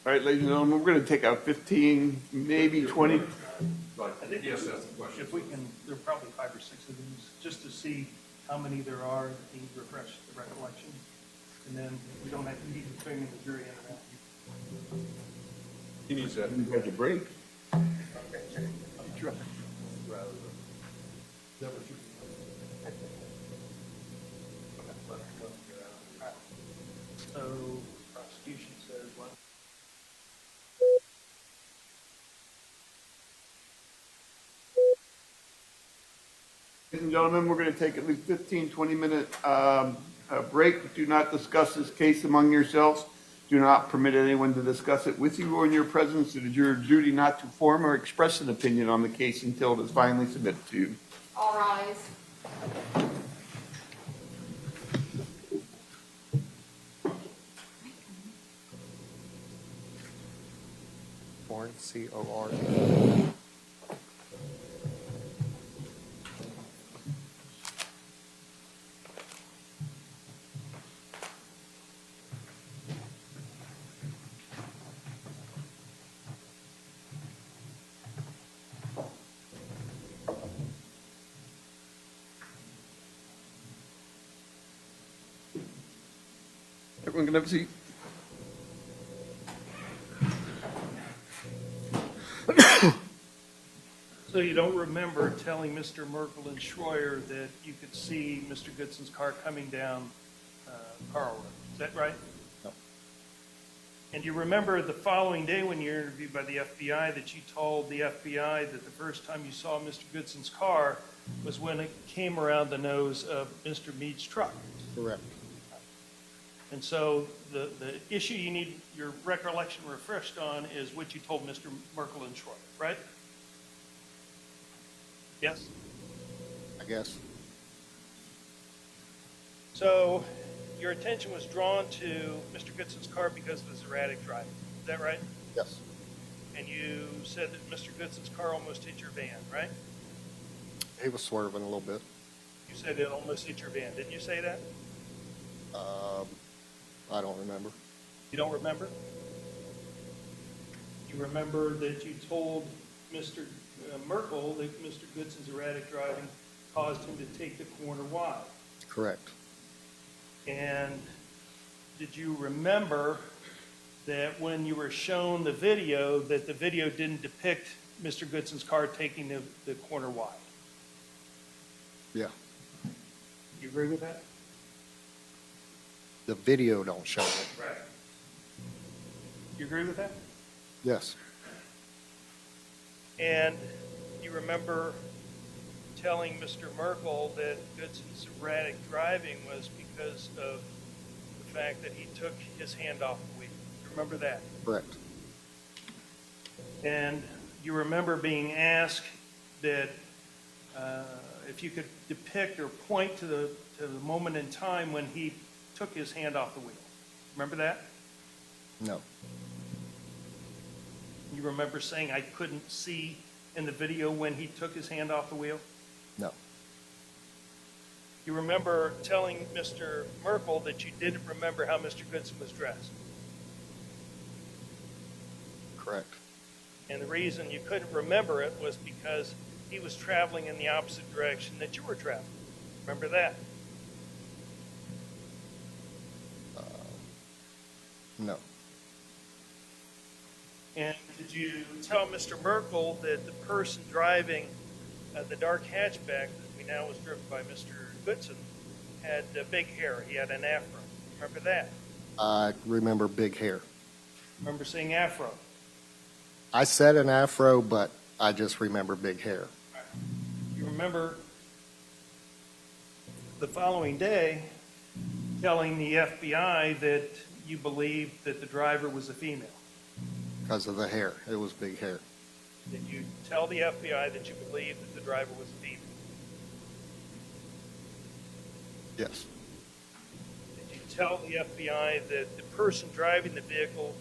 All right, ladies and gentlemen, we're going to take out 15, maybe 20. I think yes, that's the question. If we can, there are probably 5 or 6 of these, just to see how many there are that need to refresh the recollection. And then we don't have to need to bring in the jury in or out. He needs that. You got your break. So prosecution says, well, Ladies and gentlemen, we're going to take at least 15, 20-minute break. Do not discuss this case among yourselves. Do not permit anyone to discuss it with you or in your presence. It is your duty not to form or express an opinion on the case until it is finally submitted to you. All rise. Korn, C-O-R-N. Everyone can have a seat. so you don't remember telling Mr. Merkel and Schroyer that you could see Mr. Goodson's car coming down Carl Road. Is that right? No. And you remember the following day when you were interviewed by the FBI that you told the FBI that the first time you saw Mr. Goodson's car was when it came around the nose of Mr. Meade's truck. Correct. And so the issue you need your recollection refreshed on is what you told Mr. Merkel and Troy, right? Yes? I guess. So your attention was drawn to Mr. Goodson's car because of his erratic driving. Is that right? Yes. And you said that Mr. Goodson's car almost hit your van, right? He was swerving a little bit. You said it almost hit your van. Didn't you say that? I don't remember. You don't remember? You remember that you told Mr. Merkel that Mr. Goodson's erratic driving caused him to take the corner wide. Correct. And did you remember that when you were shown the video, that the video didn't depict Mr. Goodson's car taking the corner wide? Yeah. You agree with that? The video don't show it. Right. You agree with that? Yes. And you remember telling Mr. Merkel that Goodson's erratic driving was because of the fact that he took his hand off the wheel. You remember that? Correct. And you remember being asked that if you could depict or point to the moment in time when he took his hand off the wheel. Remember that? No. You remember saying, I couldn't see in the video when he took his hand off the wheel? No. You remember telling Mr. Merkel that you didn't remember how Mr. Goodson was dressed. Correct. And the reason you couldn't remember it was because he was traveling in the opposite direction that you were traveling. Remember that? No. And did you tell Mr. Merkel that the person driving the dark hatchback that we know was driven by Mr. Goodson had big hair? He had an afro. Remember that? I remember big hair. Remember saying afro? I said an afro, but I just remember big hair. You remember the following day telling the FBI that you believed that the driver was a female. Because of the hair. It was big hair. Did you tell the FBI that you believed that the driver was a female? Yes. Did you tell the FBI that the person driving the vehicle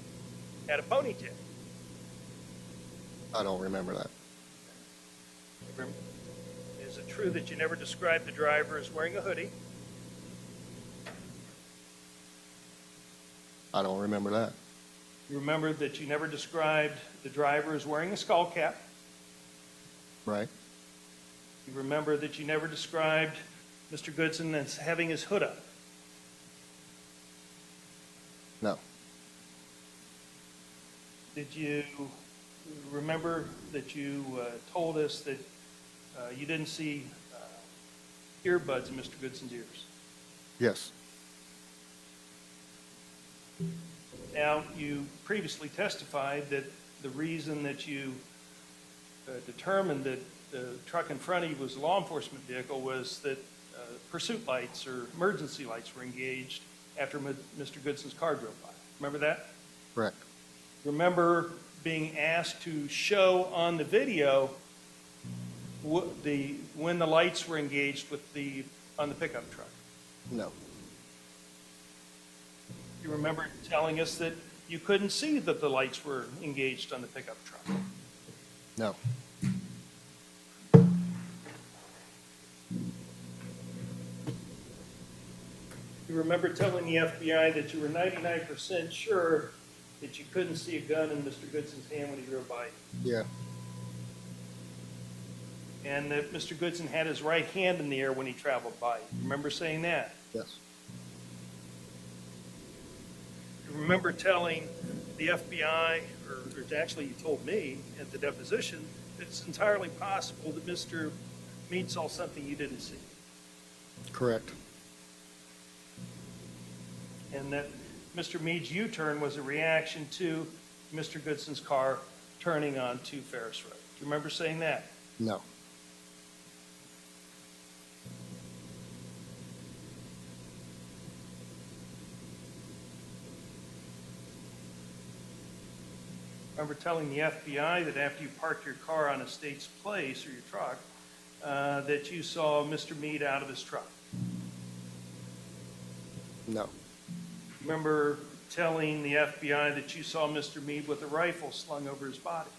had a ponytail? I don't remember that. Is it true that you never described the driver as wearing a hoodie? I don't remember that. You remember that you never described the driver as wearing a skull cap? Right? You remember that you never described Mr. Goodson as having his hood up? No. Did you remember that you told us that you didn't see earbuds in Mr. Goodson's ears? Yes. Now, you previously testified that the reason that you determined that the truck in front of you was a law enforcement vehicle was that pursuit lights or emergency lights were engaged after Mr. Goodson's car drove by. Remember that? Correct. Remember being asked to show on the video when the lights were engaged on the pickup truck? No. You remember telling us that you couldn't see that the lights were engaged on the pickup truck? No. You remember telling the FBI that you were 99% sure that you couldn't see a gun in Mr. Goodson's hand when he drove by you? Yeah. And that Mr. Goodson had his right hand in the air when he traveled by you. Remember saying that? Yes. You remember telling the FBI, or actually you told me at the deposition, that it's entirely possible that Mr. Meade saw something you didn't see. Correct. And that Mr. Meade's U-turn was a reaction to Mr. Goodson's car turning onto Ferris Road. Do you remember saying that? No. Remember telling the FBI that after you parked your car on a state's place or your truck, that you saw Mr. Meade out of his truck? No, Remember telling the FBI that you saw Mr. Meade with a rifle slung over his body?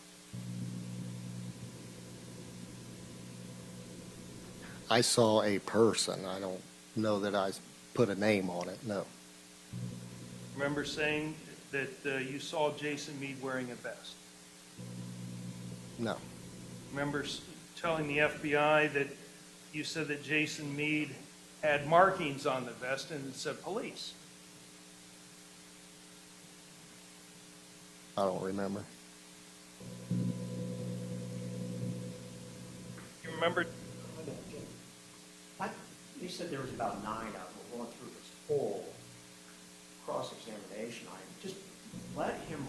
I saw a person. I don't know that I put a name on it, no. Remember saying that you saw Jason Meade wearing a vest? No, Remember telling the FBI that you said that Jason Meade had markings on the vest and it said police? I don't remember. You remember, You said there was about 9 of them going through this whole cross-examination item. Just let him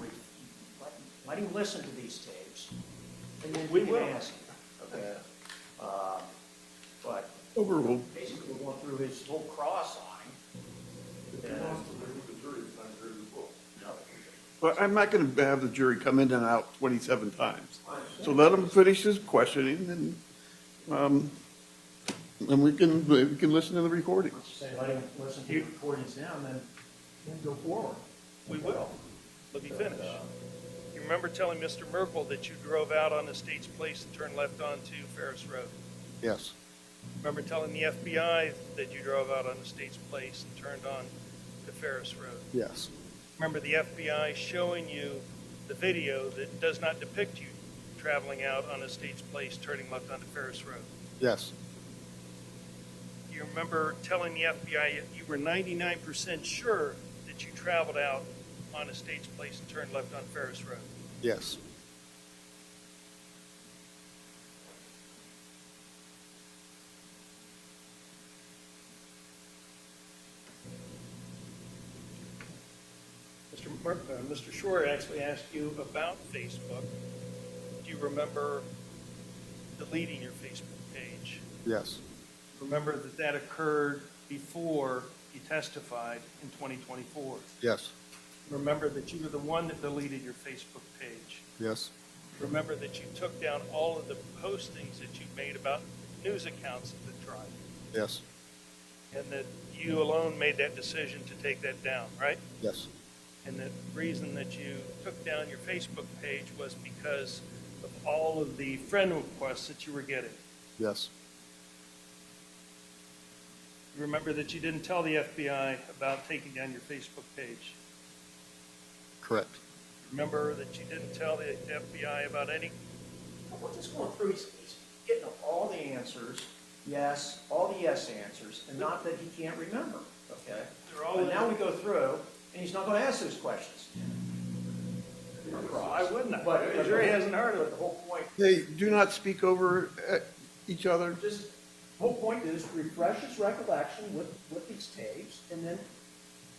let him listen to these tapes, and then We we can will. ask him. Okay. But Overruled. basically, we're going through his whole cross on him. If he wants to leave the jury, it's not jury report. Well, I'm not going to have the jury come in and out 27 times. So let him finish his questioning and we can listen to the recordings. Say, let him listen to the recordings now, and then go forward. we will. Let me finish. You remember telling Mr. Merkel that you drove out on the state's place and turned left onto Ferris Road? Yes, Remember telling the FBI that you drove out on the state's place and turned on to Ferris Road? yes, Remember the FBI showing you the video that does not depict you traveling out on a state's place, turning left onto Ferris Road? yes, You remember telling the FBI you were 99% sure that you traveled out on a state's place and turned left on Ferris Road? yes, Mr. Shore actually asked you about Facebook. Do you remember deleting your Facebook page? yes, Remember that that occurred before you testified in 2024. yes, Remember that you were the one that deleted your Facebook page. yes, Remember that you took down all of the postings that you made about news accounts of the trial, yes, and that you alone made that decision to take that down, right? yes, And the reason that you took down your Facebook page was because of all of the friend requests that you were getting. yes, Remember that you didn't tell the FBI about taking down your Facebook page. correct. Remember that you didn't tell the FBI about any. We're just going through, he's getting all the answers, yes, all the yes answers, and not that he can't remember, okay? They're all But in- now we go through, and he's not going to ask those questions. Why wouldn't I? But The jury hasn't heard of But it. the whole point, Hey, do not speak over each other. just, the whole point is refresh his recollection with these tapes, and then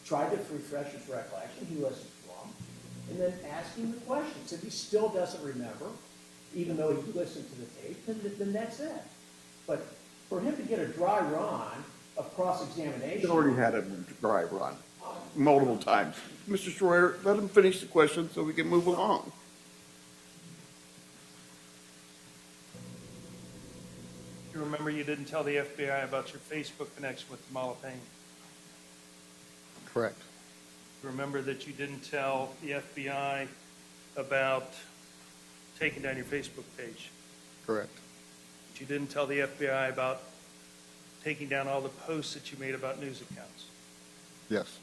try to refresh his recollection, he listens to them, and then ask him the questions. If he still doesn't remember, even though he listened to the tape, then that's it. But for him to get a dry run of cross-examination. He's already had a dry run multiple times. Mr. Schroyer, let him finish the question so we can move along. You remember you didn't tell the FBI about your Facebook connection with Kamala Payne. Correct. Remember that you didn't tell the FBI about taking down your Facebook page. Correct. That you didn't tell the FBI about taking down all the posts that you made about news accounts. Yes.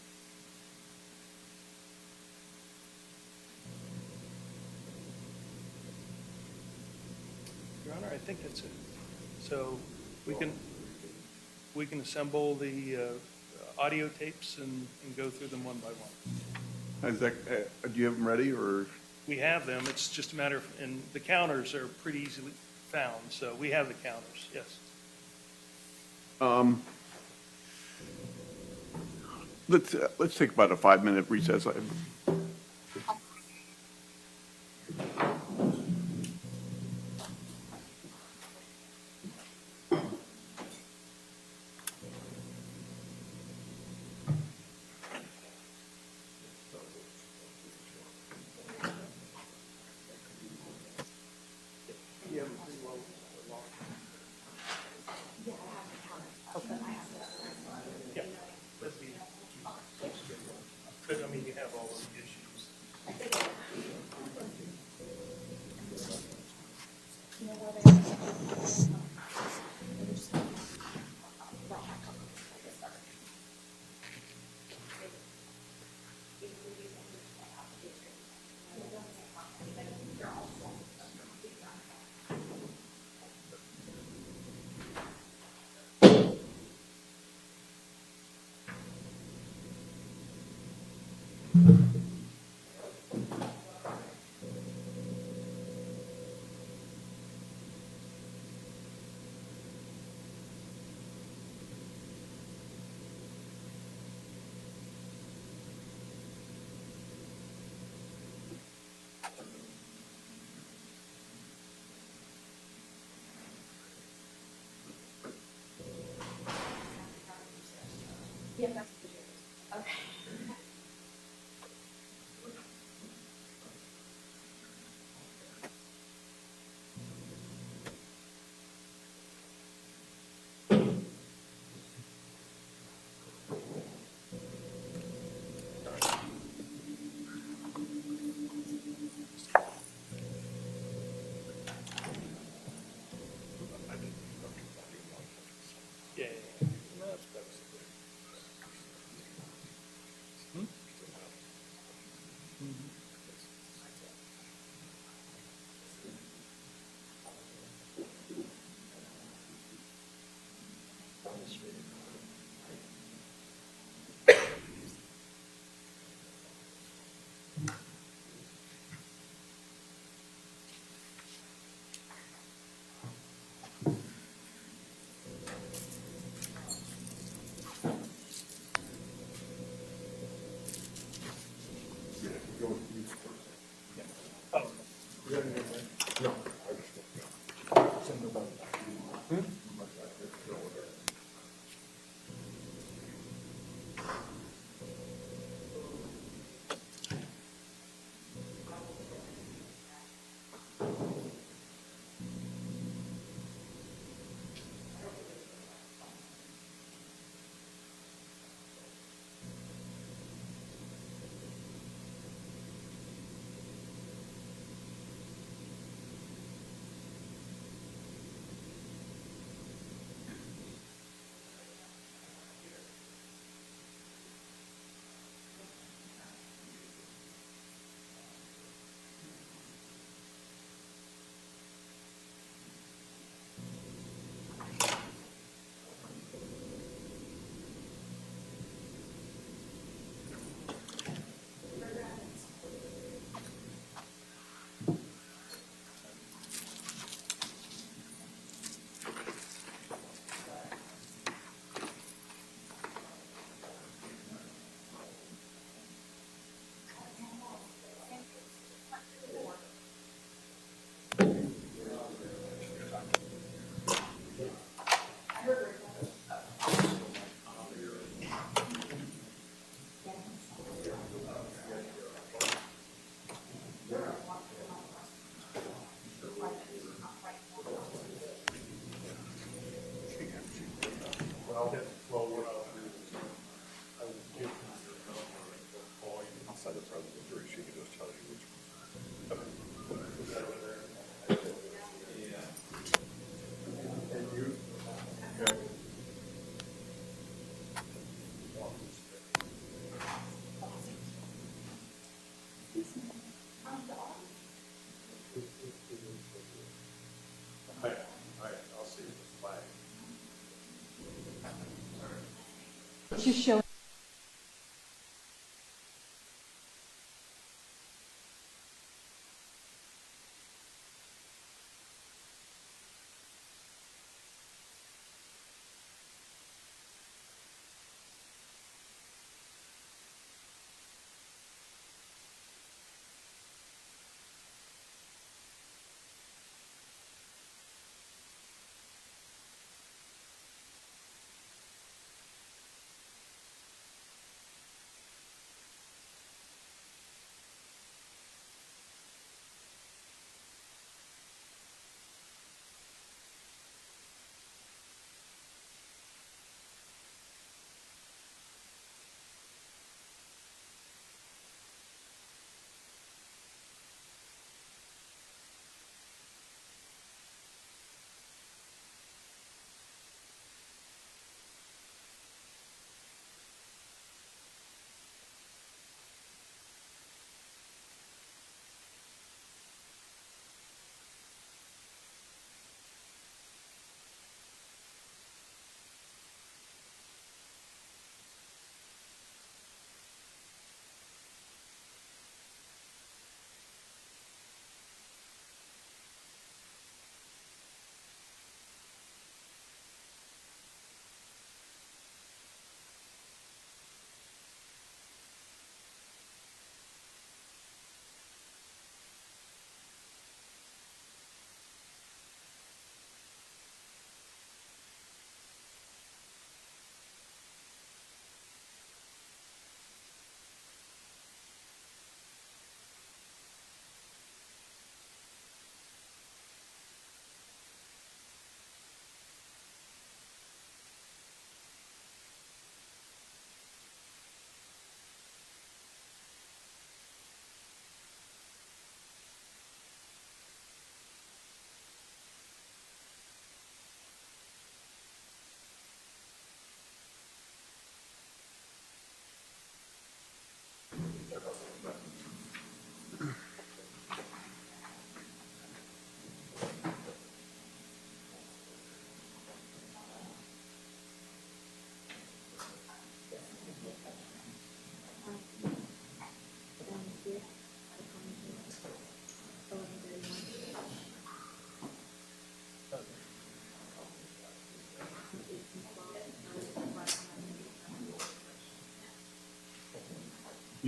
Your Honor, I think that's it. So we can assemble the audio tapes and go through them one by one. Is that, do you have them ready or? We have them, it's just a matter of, and the counters are pretty easily found, so we have the counters, yes. Let's take about a 5-minute recess. Yeah, that's okay. Yeah, yeah, yeah. No, it's better. Well, what I'll do is, I will give you your number and they'll call you. Outside the presence of jury, she can just tell you which And you? Okay. All right, I'll see you. Bye. It's just showing.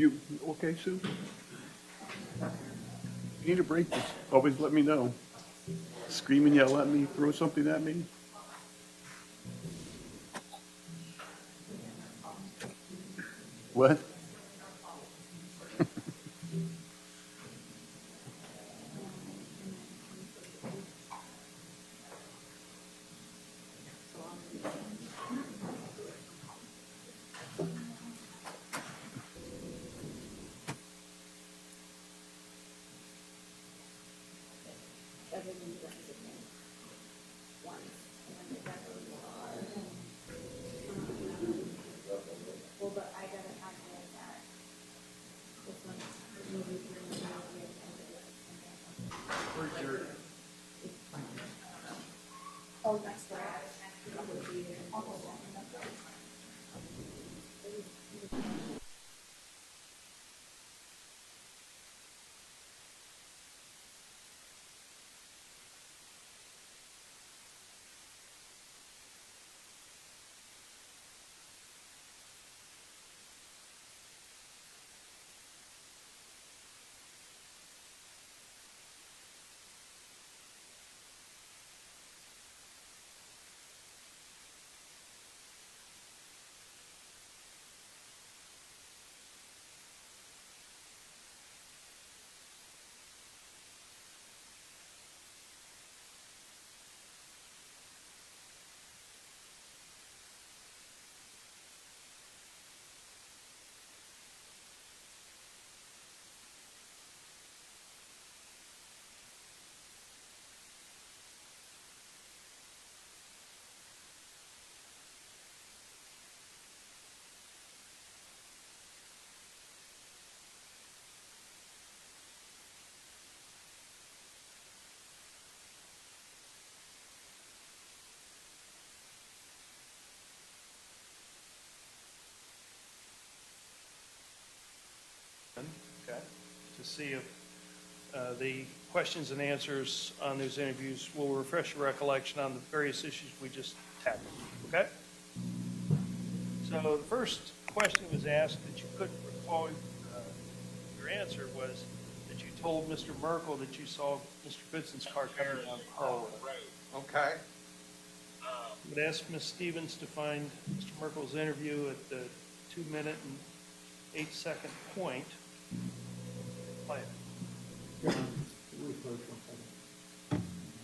You, okay, Sue? You need a break, just always let me know. Scream and yell at me, throw something at me. What? Well, but I gotta calculate that. This one, maybe oh, next door. Okay, to see if the questions and answers on those interviews will refresh your recollection on the various issues we just tackled, okay? So the first question was asked that you couldn't recall your answer was that you told Mr. Merkel that you saw Mr. Goodson's car coming down Carl Road. Okay. I would ask Ms. Stevens to find Mr. Merkel's interview at the 2-minute and 8-second point. Play it.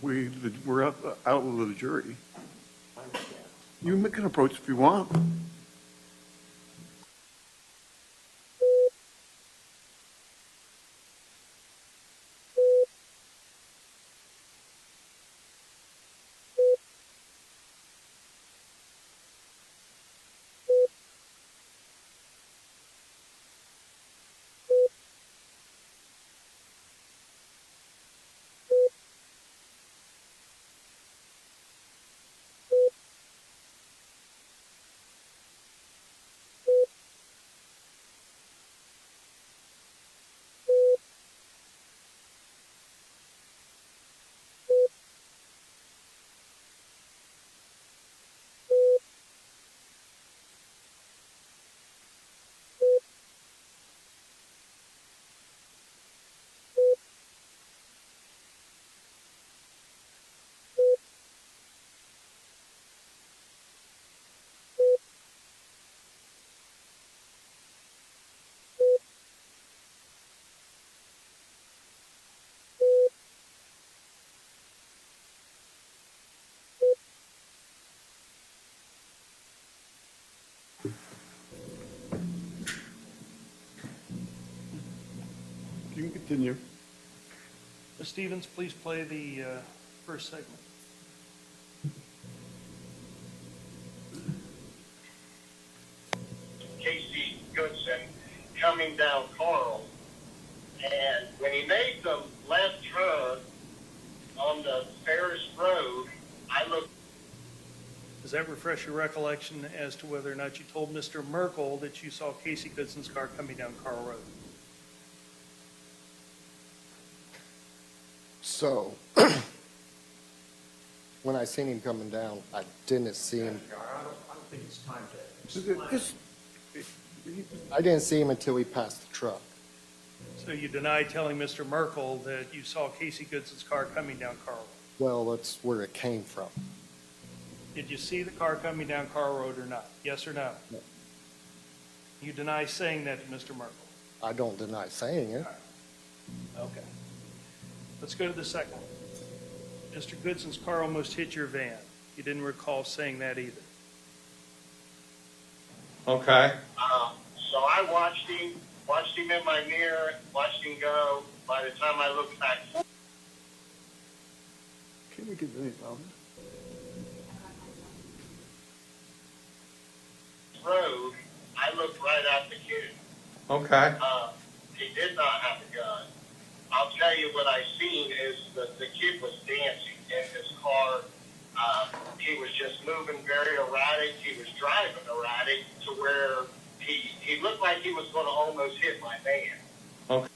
We're out of the jury. You can approach if you want. You can continue. Ms. Stevens, please play the first segment. Casey Goodson coming down Carl, and when he made the left turn on the Ferris Road, I looked. Does that refresh your recollection as to whether or not you told Mr. Merkel that you saw Casey Goodson's car coming down Carl Road? So, when I seen him coming down, I didn't see him. I don't think it's time to. Just, I didn't see him until he passed the truck. So you deny telling Mr. Merkel that you saw Casey Goodson's car coming down Carl Road? Well, that's where it came from. Did you see the car coming down Carl Road or not? Yes or no? No. You deny saying that to Mr. Merkel? I don't deny saying it. Okay. Let's go to the second one. Mr. Goodson's car almost hit your van. You didn't recall saying that either. Okay. So I watched him in my mirror, watched him go. By the time I looked back Can we get any louder? road, I looked right at the kid. Okay. He did not have a gun. I'll tell you what I seen is that the kid was dancing in his car. He was just moving very erratic. He was driving erratic to where he looked like he was going to almost hit my van. Okay.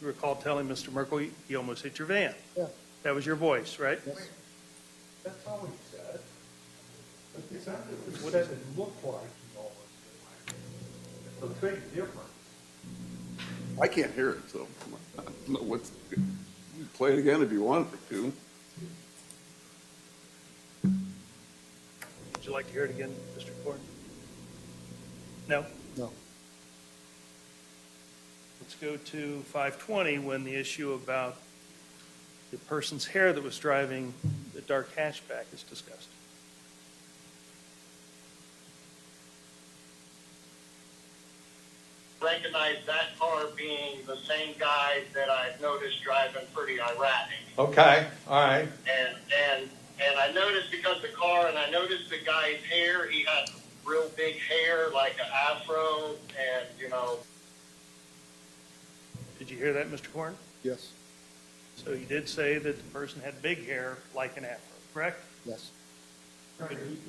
You recall telling Mr. Merkel he almost hit your van? Yeah. That was your voice, right? Yes. That's all he said. That's exactly what he said. It looked like he almost did. It's a big difference. I can't hear it, so I don't know what's, you can play it again if you want to. Would you like to hear it again, Mr. Korn? No? No. Let's go to 520 when the issue about the person's hair that was driving the dark hatchback is discussed. Recognize that car being the same guy that I've noticed driving pretty erratic. Okay, all right. And I noticed because the car, and I noticed the guy's hair, he had real big hair, like an afro, and, you know. Did you hear that, Mr. Korn? Yes. So you did say that the person had big hair like an afro, correct? Yes.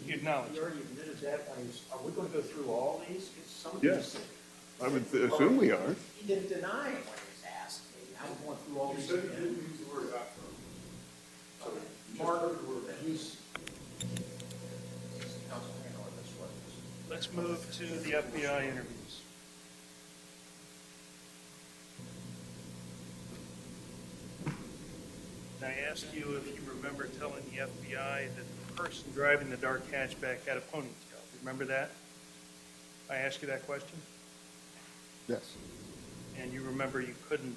You acknowledge. You already admitted that. Are we going to go through all these? Because some of Yes. these, I would assume we are. he didn't deny it when he was asked. I was going through all these again. use the word afro. Mark, he's counsel handling this one. Let's move to the FBI interviews. I asked you if you remember telling the FBI that the person driving the dark hatchback had a ponytail. Remember that? I asked you that question? Yes. And you remember you couldn't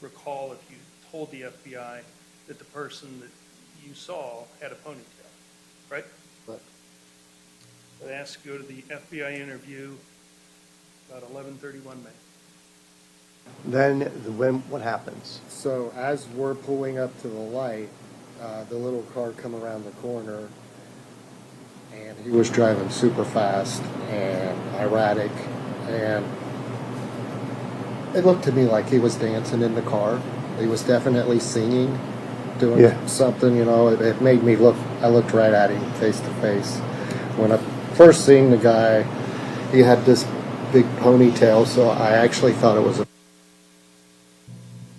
recall if you told the FBI that the person that you saw had a ponytail, right? But I asked you to go to the FBI interview about 11:31 May. Then what happens? so as we're pulling up to the light, the little car come around the corner, and he was driving super fast and erratic, and it looked to me like he was dancing in the car. He was definitely singing, doing Yeah. something, you know. It made me look. I looked right at him face to face. When I first seen the guy, he had this big ponytail, so I actually thought it was a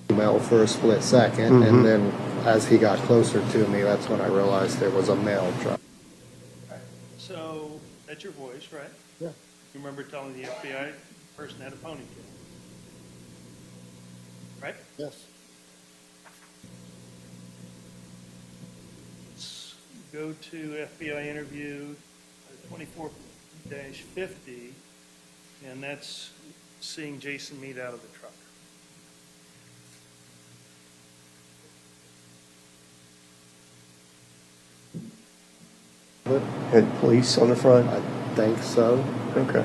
female for a split second, and then as he got closer to me, that's when I realized there was a male driving. So that's your voice, right? Yeah. You remember telling the FBI the person had a ponytail, right? Yes. Let's go to FBI interview 24-50, and that's seeing Jason Meade out of the truck. Had police on the front? I think so. Okay.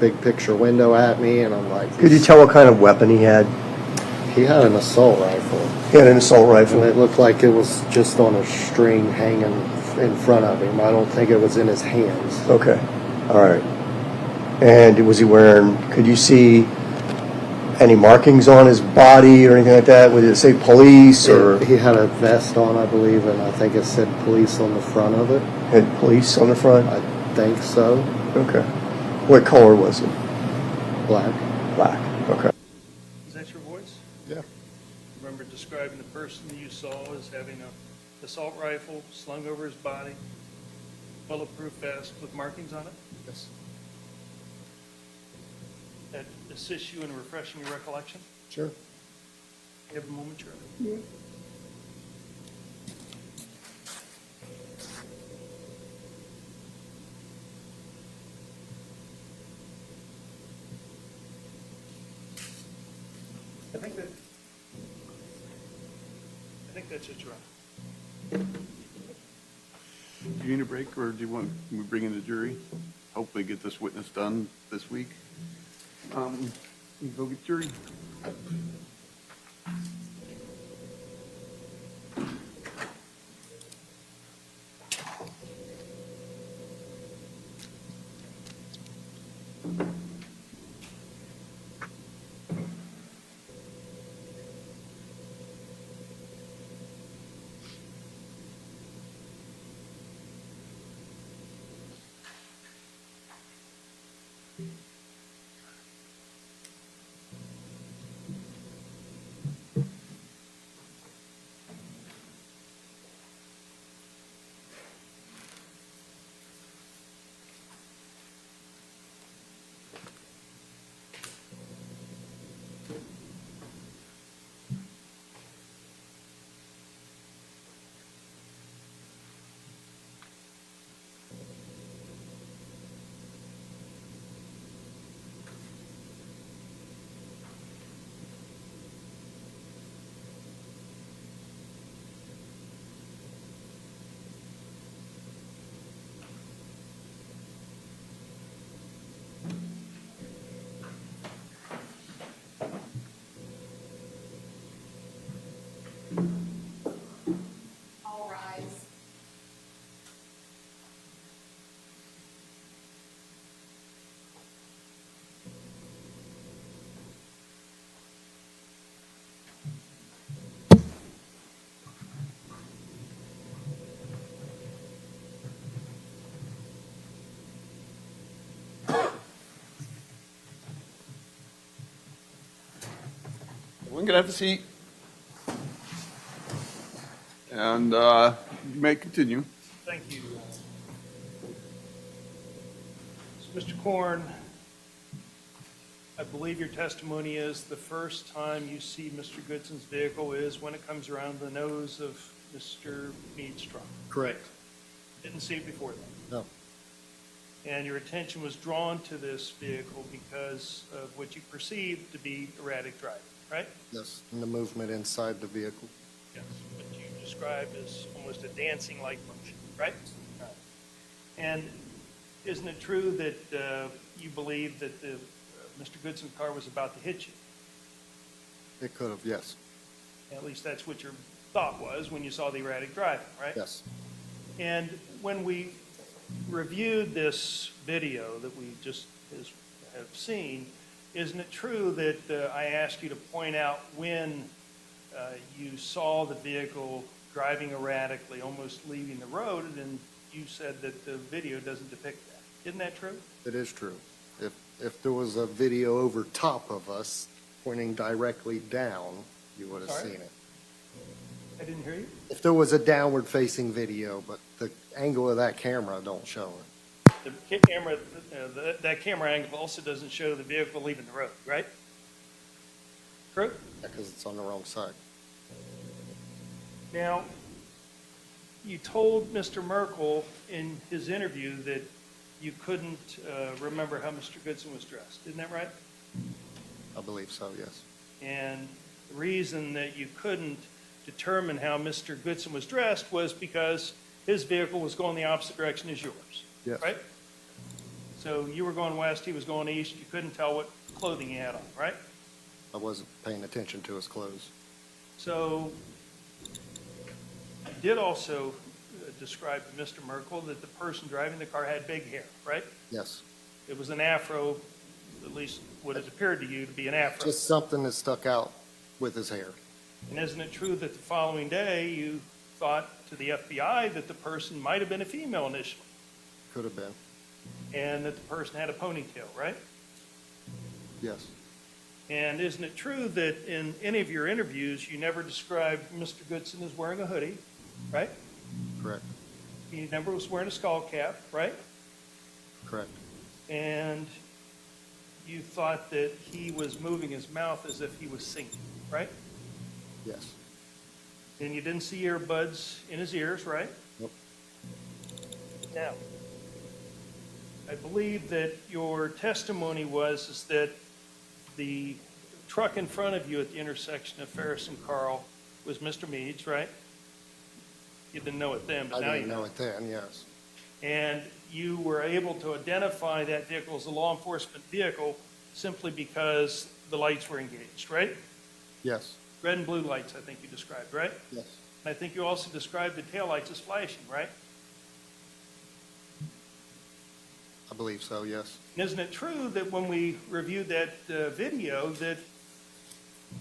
Big picture window at me, and I'm like, Could you tell what kind of weapon he had? he had an assault rifle, He had an assault and rifle. it looked like it was just on a string hanging in front of him. I don't think it was in his hands. Okay. All right. And was he wearing, could you see any markings on his body or anything like that? Would it say police or He had a vest on, I believe, and I think it said police on the front of it. had police on the front? I think so. Okay. What color was it? Black. Black. Okay. Is that your voice? Yeah. Remember describing the person you saw as having a assault rifle slung over his body, bulletproof vest with markings on it? Yes. That assists you in refreshing your recollection? Sure. You have a moment, Charlie? I think that's it, Charlie. Do you need a break, or do you want, we bring in the jury? Hopefully get this witness done this week. You go get jury. All rise. Everyone can have a seat. And you may continue. Thank you. So, Mr. Korn, I believe your testimony is the first time you see Mr. Goodson's vehicle is when it comes around the nose of Mr. Meade's truck. Correct. Didn't see it before then. No. And your attention was drawn to this vehicle because of what you perceived to be erratic driving, right? Yes. And the movement inside the vehicle. Yes. What you described as almost a dancing-like motion, right? And isn't it true that you believe that the Mr. Goodson's car was about to hit you? It could have, yes. At least that's what your thought was when you saw the erratic driving, right? Yes. And when we reviewed this video that we just have seen, isn't it true that I asked you to point out when you saw the vehicle driving erratically, almost leaving the road, and you said that the video doesn't depict that? Isn't that true? It is true. If there was a video over top of us pointing directly down, you would have Sorry? seen it. I didn't hear you. If there was a downward facing video, but the angle of that camera don't show it. The camera, that camera angle also doesn't show the vehicle leaving the road, right? True? Because it's on the wrong side. Now, you told Mr. Merkel in his interview that you couldn't remember how Mr. Goodson was dressed. Isn't that right? I believe so, yes. And the reason that you couldn't determine how Mr. Goodson was dressed was because his vehicle was going the opposite direction as yours. Yes. Right? So you were going west, he was going east. You couldn't tell what clothing he had on, right? I wasn't paying attention to his clothes. So you did also describe to Mr. Merkel that the person driving the car had big hair, right? Yes. It was an afro, at least what it appeared to you to be an afro. Just something that stuck out with his hair. And isn't it true that the following day you thought to the FBI that the person might have been a female initially? Could have been. and that the person had a ponytail, right? Yes, And isn't it true that in any of your interviews, you never described Mr. Goodson as wearing a hoodie, right? correct, He never was wearing a skull cap, right? correct, And you thought that he was moving his mouth as if he was singing, right? yes, And you didn't see earbuds in his ears, right? nope, Now, I believe that your testimony was is that the truck in front of you at the intersection of Ferris and Carl was Mr. Meade's, right? You didn't know it then, I but now you didn't know. know it then, yes, And you were able to identify that vehicle as a law enforcement vehicle simply because the lights were engaged, right? yes, Red and blue lights, I think you described, right? yes, And I think you also described the taillights as flashing, right? I believe so, yes, And isn't it true that when we reviewed that video that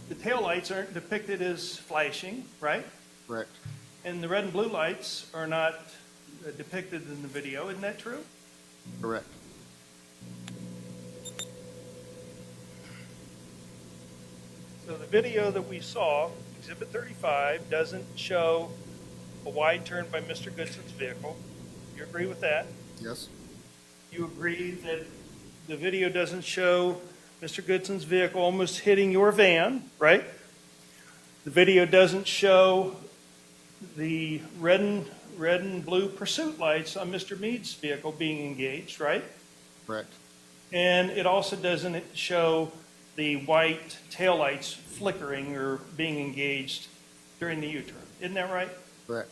the taillights aren't depicted as flashing, right? correct, And the red and blue lights are not depicted in the video, isn't that true? correct, So the video that we saw, Exhibit 35, doesn't show a wide turn by Mr. Goodson's vehicle. You agree with that? yes, You agree that the video doesn't show Mr. Goodson's vehicle almost hitting your van, right? The video doesn't show the red and blue pursuit lights on Mr. Meade's vehicle being engaged, right? correct, And it also doesn't show the white taillights flickering or being engaged during the U-turn. Isn't that right? correct,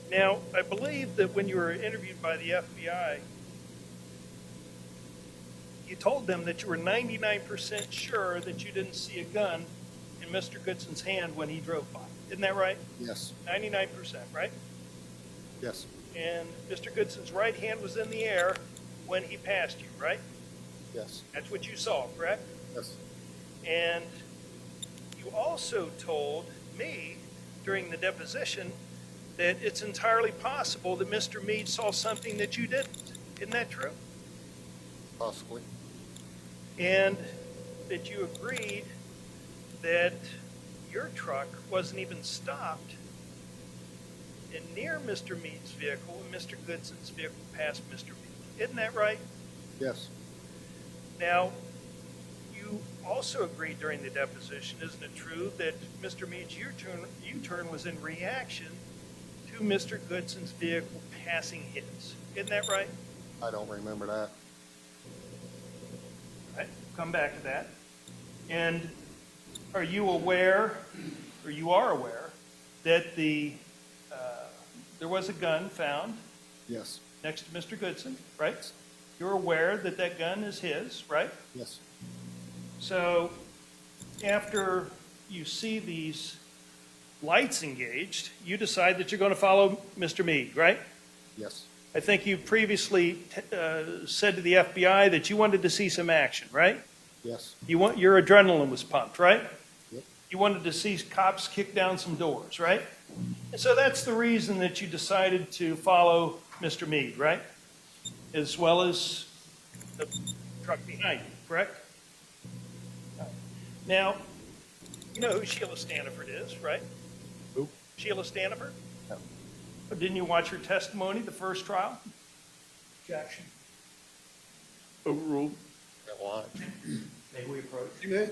Now, I believe that when you were interviewed by the FBI, you told them that you were 99% sure that you didn't see a gun in Mr. Goodson's hand when he drove by. Isn't that right? yes, 99%, right? yes, And Mr. Goodson's right hand was in the air when he passed you, right? yes, That's what you saw, correct? yes, And you also told me during the deposition that it's entirely possible that Mr. Meade saw something that you didn't. Isn't that true? possibly, And that you agreed that your truck wasn't even stopped and near Mr. Meade's vehicle when Mr. Goodson's vehicle passed Mr. Meade. Isn't that right? yes, Now, you also agreed during the deposition, isn't it true, that Mr. Meade's U-turn was in reaction to Mr. Goodson's vehicle passing his? Isn't that right? I don't remember that, Right, come back to that. And are you aware, or you are aware, that there was a gun found yes, next to Mr. Goodson, right? You're aware that that gun is his, right? yes, So after you see these lights engaged, you decide that you're going to follow Mr. Meade, right? yes, I think you previously said to the FBI that you wanted to see some action, right? yes, Your adrenaline was pumped, right? yep, You wanted to see cops kick down some doors, right? And so that's the reason that you decided to follow Mr. Meade, right? As well as the truck behind you, correct? Now, you know who Sheila Staniford is, right? Who? Sheila Staniford? No. Didn't you watch her testimony the first trial? Objection. overruled. got one. May we approach? You may.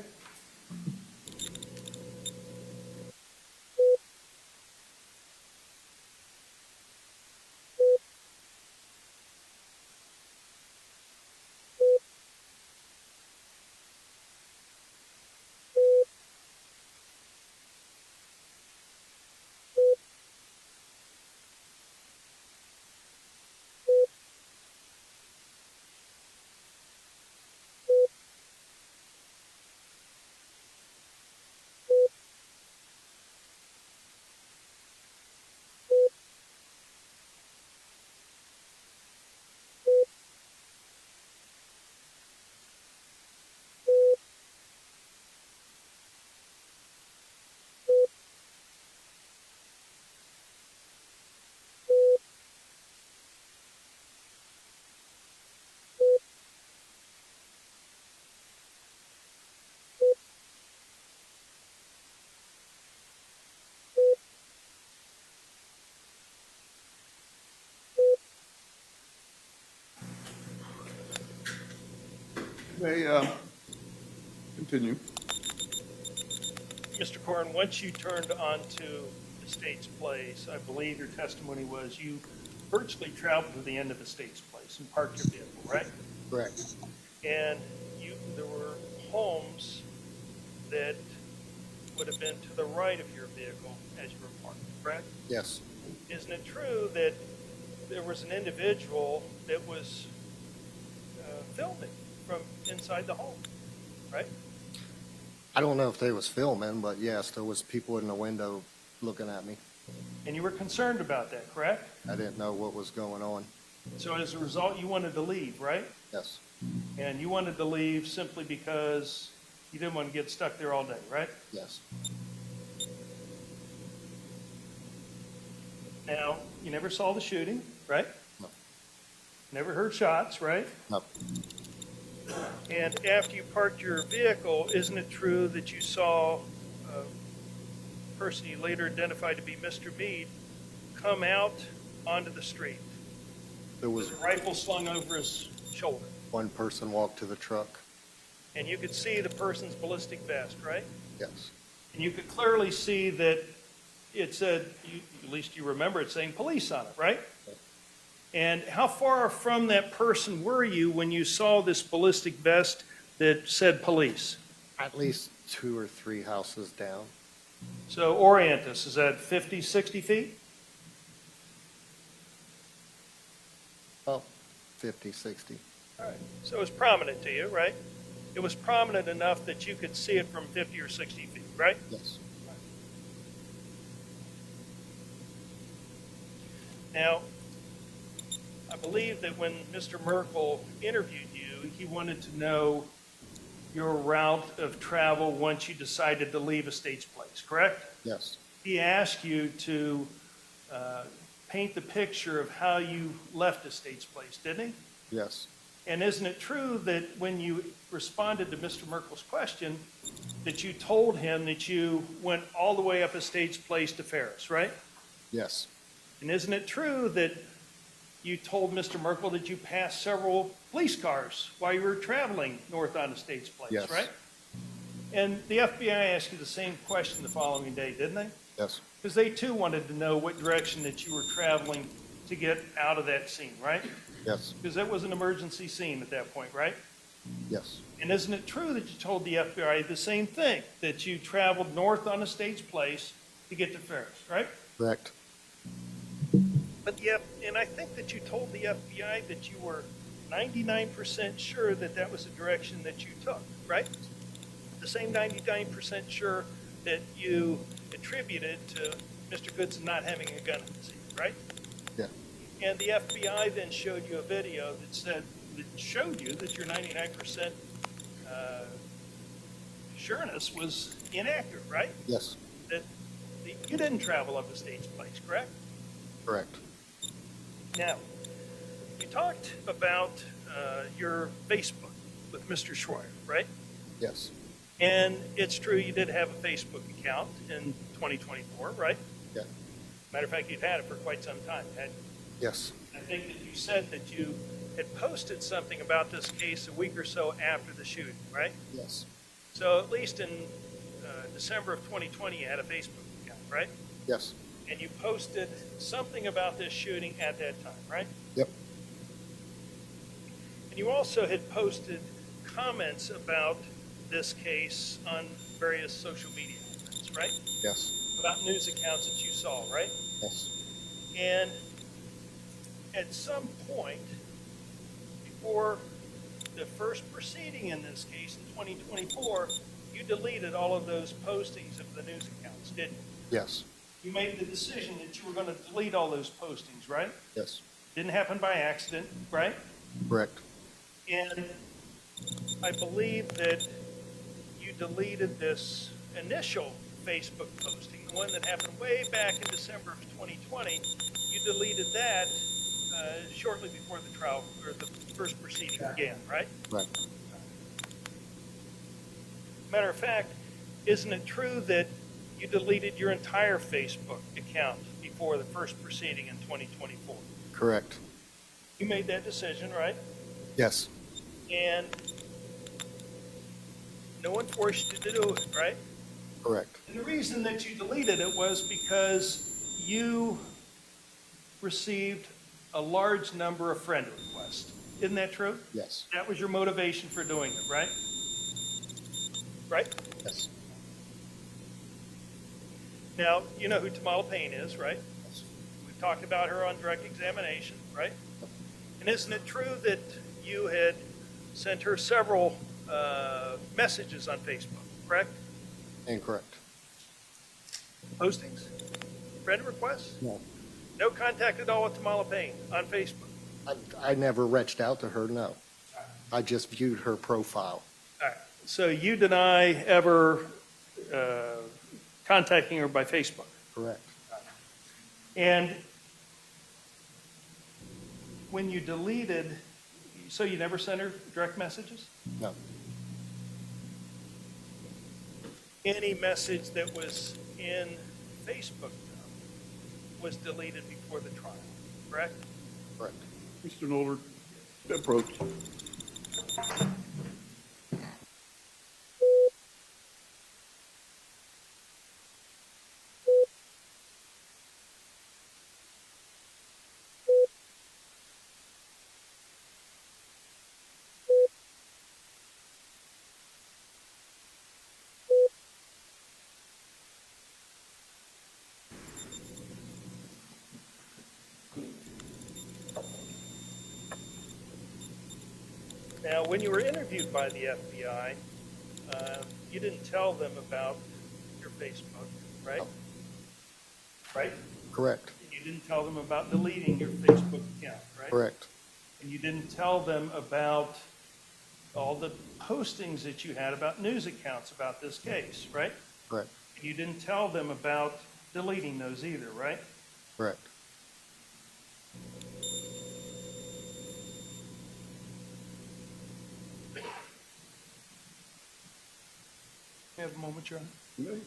May, continue. Mr. Korn, once you turned onto the State's Place, I believe your testimony was you virtually traveled to the end of the State's Place and parked your vehicle, right? Correct. And there were homes that would have been to the right of your vehicle as you were parked, correct? Yes. Isn't it true that there was an individual that was filming from inside the home, right? I don't know if they was filming, but yes, there was people in the window looking at me. And you were concerned about that, correct? I didn't know what was going on. So as a result, you wanted to leave, right? Yes. And you wanted to leave simply because you didn't want to get stuck there all day, right? Yes. Now, you never saw the shooting, right? No. Never heard shots, right? No. And after you parked your vehicle, isn't it true that you saw a person you later identified to be Mr. Meade come out onto the street There was with a rifle slung over his shoulder? one person walked to the truck. And you could see the person's ballistic vest, right? Yes. And you could clearly see that it said, at least you remember it saying police on it, right? And how far from that person were you when you saw this ballistic vest that said police? At least 2 or 3 houses down. So orient us, is that 50, 60 feet? About 50, 60. All right. So it was prominent to you, right? It was prominent enough that you could see it from 50 or 60 feet, right? Yes. Now, I believe that when Mr. Merkel interviewed you, he wanted to know your route of travel once you decided to leave a State's Place, correct? Yes. He asked you to paint the picture of how you left a State's Place, didn't he? Yes. And isn't it true that when you responded to Mr. Merkel's question, that you told him that you went all the way up a State's Place to Ferris, right? Yes. And isn't it true that you told Mr. Merkel that you passed several police cars while you were traveling north on the State's Place, Yes. right? And the FBI asked you the same question the following day, didn't they? Yes. Because they too wanted to know what direction that you were traveling to get out of that scene, right? Yes. Because that was an emergency scene at that point, right? Yes. And isn't it true that you told the FBI the same thing, that you traveled north on the State's Place to get to Ferris, right? Correct. But yeah, and I think that you told the FBI that you were 99% sure that that was the direction that you took, right? The same 99% sure that you attributed to Mr. Goodson not having a gun in the scene, right? Yeah. And the FBI then showed you a video that showed you that your 99% sureness was inaccurate, right? Yes. That you didn't travel up the State's Place, correct? Correct. Now, you talked about your Facebook with Mr. Schreier, right? Yes. And it's true you did have a Facebook account in 2024, right? Yeah. Matter of fact, you've had it for quite some time, hadn't you? Yes. I think that you said that you had posted something about this case a week or so after the shooting, right? Yes. So at least in December of 2020, you had a Facebook account, right? Yes. And you posted something about this shooting at that time, right? Yep. And you also had posted comments about this case on various social media outlets, right? Yes. About news accounts that you saw, right? Yes. And at some point, before the first proceeding in this case in 2024, you deleted all of those postings of the news accounts, didn't you? Yes. You made the decision that you were going to delete all those postings, right? Yes. Didn't happen by accident, right? Correct. And I believe that you deleted this initial Facebook posting, the one that happened way back in December of 2020. You deleted that shortly before the trial or the first proceeding began, right? Right. Matter of fact, isn't it true that you deleted your entire Facebook account before the first proceeding in 2024? Correct. You made that decision, right? Yes. And No one forced you to do it, right? Correct. And the reason that you deleted it was because you received a large number of friend requests. Isn't that true? Yes. That was your motivation for doing it, right? Right? Yes. Now, you know who Tamala Payne is, right? We've talked about her on direct examination, right? And isn't it true that you had sent her several messages on Facebook, correct? Incorrect. Postings? Friend requests? No. No contact at all with Tamala Payne on Facebook? I never reached out to her, no. I just viewed her profile. All right. So you deny ever contacting her by Facebook? Correct. And when you deleted, so you never sent her direct messages? No. Any message that was in Facebook was deleted before the trial, correct? Correct. Mr. Noldor, approach. Now, when you were interviewed by the FBI, you didn't tell them about your Facebook, right? Right? Correct. You didn't tell them about deleting your Facebook account, right? Correct. And you didn't tell them about all the postings that you had about news accounts about this case, right? Correct. And you didn't tell them about deleting those either, right? Correct. You have a moment, Your Honor? Okay.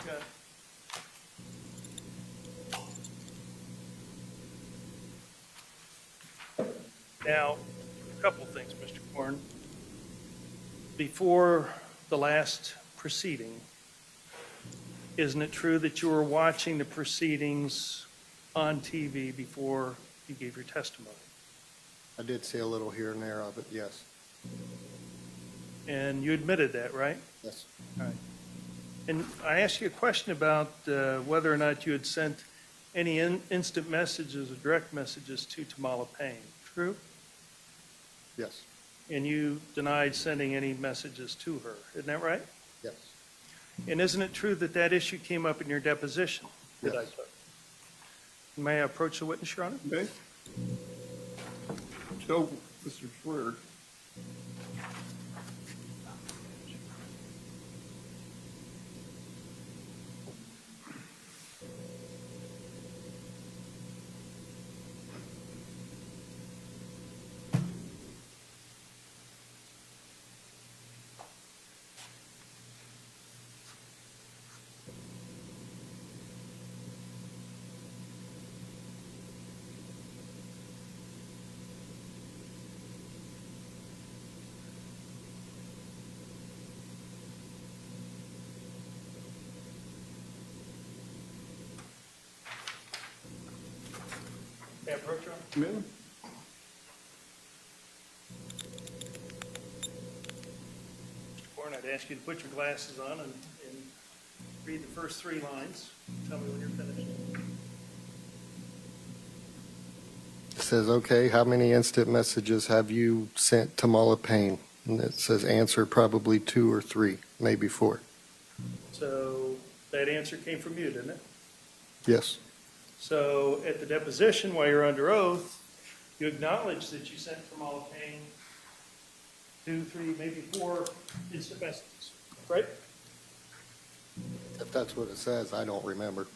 Got it. Now, a couple things, Mr. Korn. Before the last proceeding, isn't it true that you were watching the proceedings on TV before you gave your testimony? I did see a little here and there of it, yes. And you admitted that, right? Yes. All right. And I asked you a question about whether or not you had sent any instant messages or direct messages to Tamala Payne. True? Yes. And you denied sending any messages to her. Isn't that right? Yes. And isn't it true that that issue came up in your deposition? that I Yes. took? May I approach the witness, Your Honor? Okay. So, Mr. Schwer, Yeah, approach her. Come in. Korn, I'd ask you to put your glasses on and read the first 3 lines. Tell me when you're finished. It says, okay, how many instant messages have you sent to Mala Payne? And it says answer probably 2 or 3, maybe 4. So that answer came from you, didn't it? Yes, So at the deposition, while you're under oath, you acknowledge that you sent from Mala Payne 2, 3, maybe 4 instant messages, right? if that's what it says, I don't remember.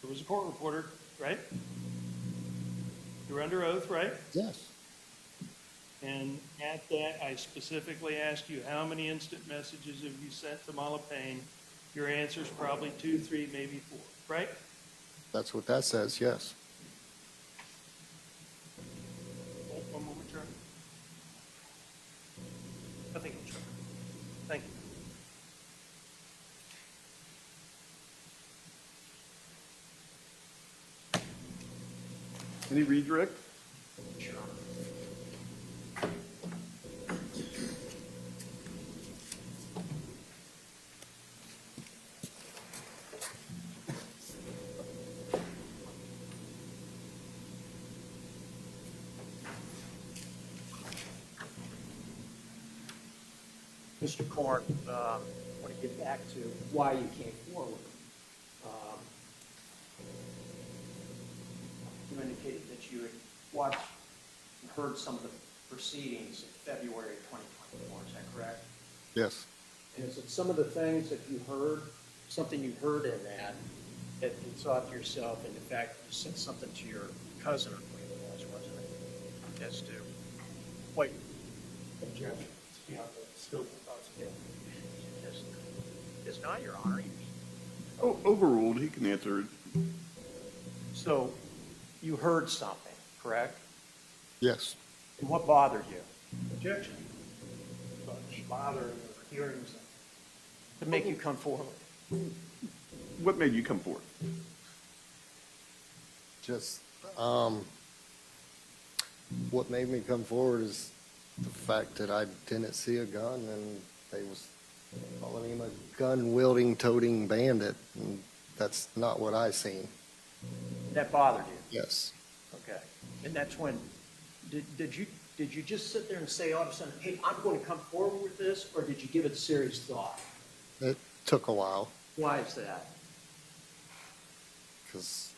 There was a court reporter, right? You were under oath, right? Yes. And at that, I specifically asked you, how many instant messages have you sent to Mala Payne? Your answer is probably 2, 3, maybe 4, right? That's what that says, yes. One moment, Charlie. I think it's Charlie. Thank you. Any redirect? Sure. Mr. Korn, I want to get back to why you came forward. You indicated that you had watched and heard some of the proceedings in February of 2024, is that correct? Yes. And is it some of the things that you heard, something you heard in that you thought to yourself, and in fact, you said something to your cousin, I believe it was, wasn't it? As to what Objection. It's beyond the scope of possibility. is not, Your Honor. Oh, overruled, he can answer it. So you heard something, correct? Yes. And what bothered you? Objection. But bothering or hearing something. To make you come forward? What made you come forward? Just, what made me come forward is the fact that I didn't see a gun and they was calling him a gun-wielding, toting bandit, and that's not what I seen. That bothered you? Yes. Okay. And that's when, did you just sit there and say all of a sudden, hey, I'm going to come forward with this, or did you give it serious thought? It took a while, Why is that? because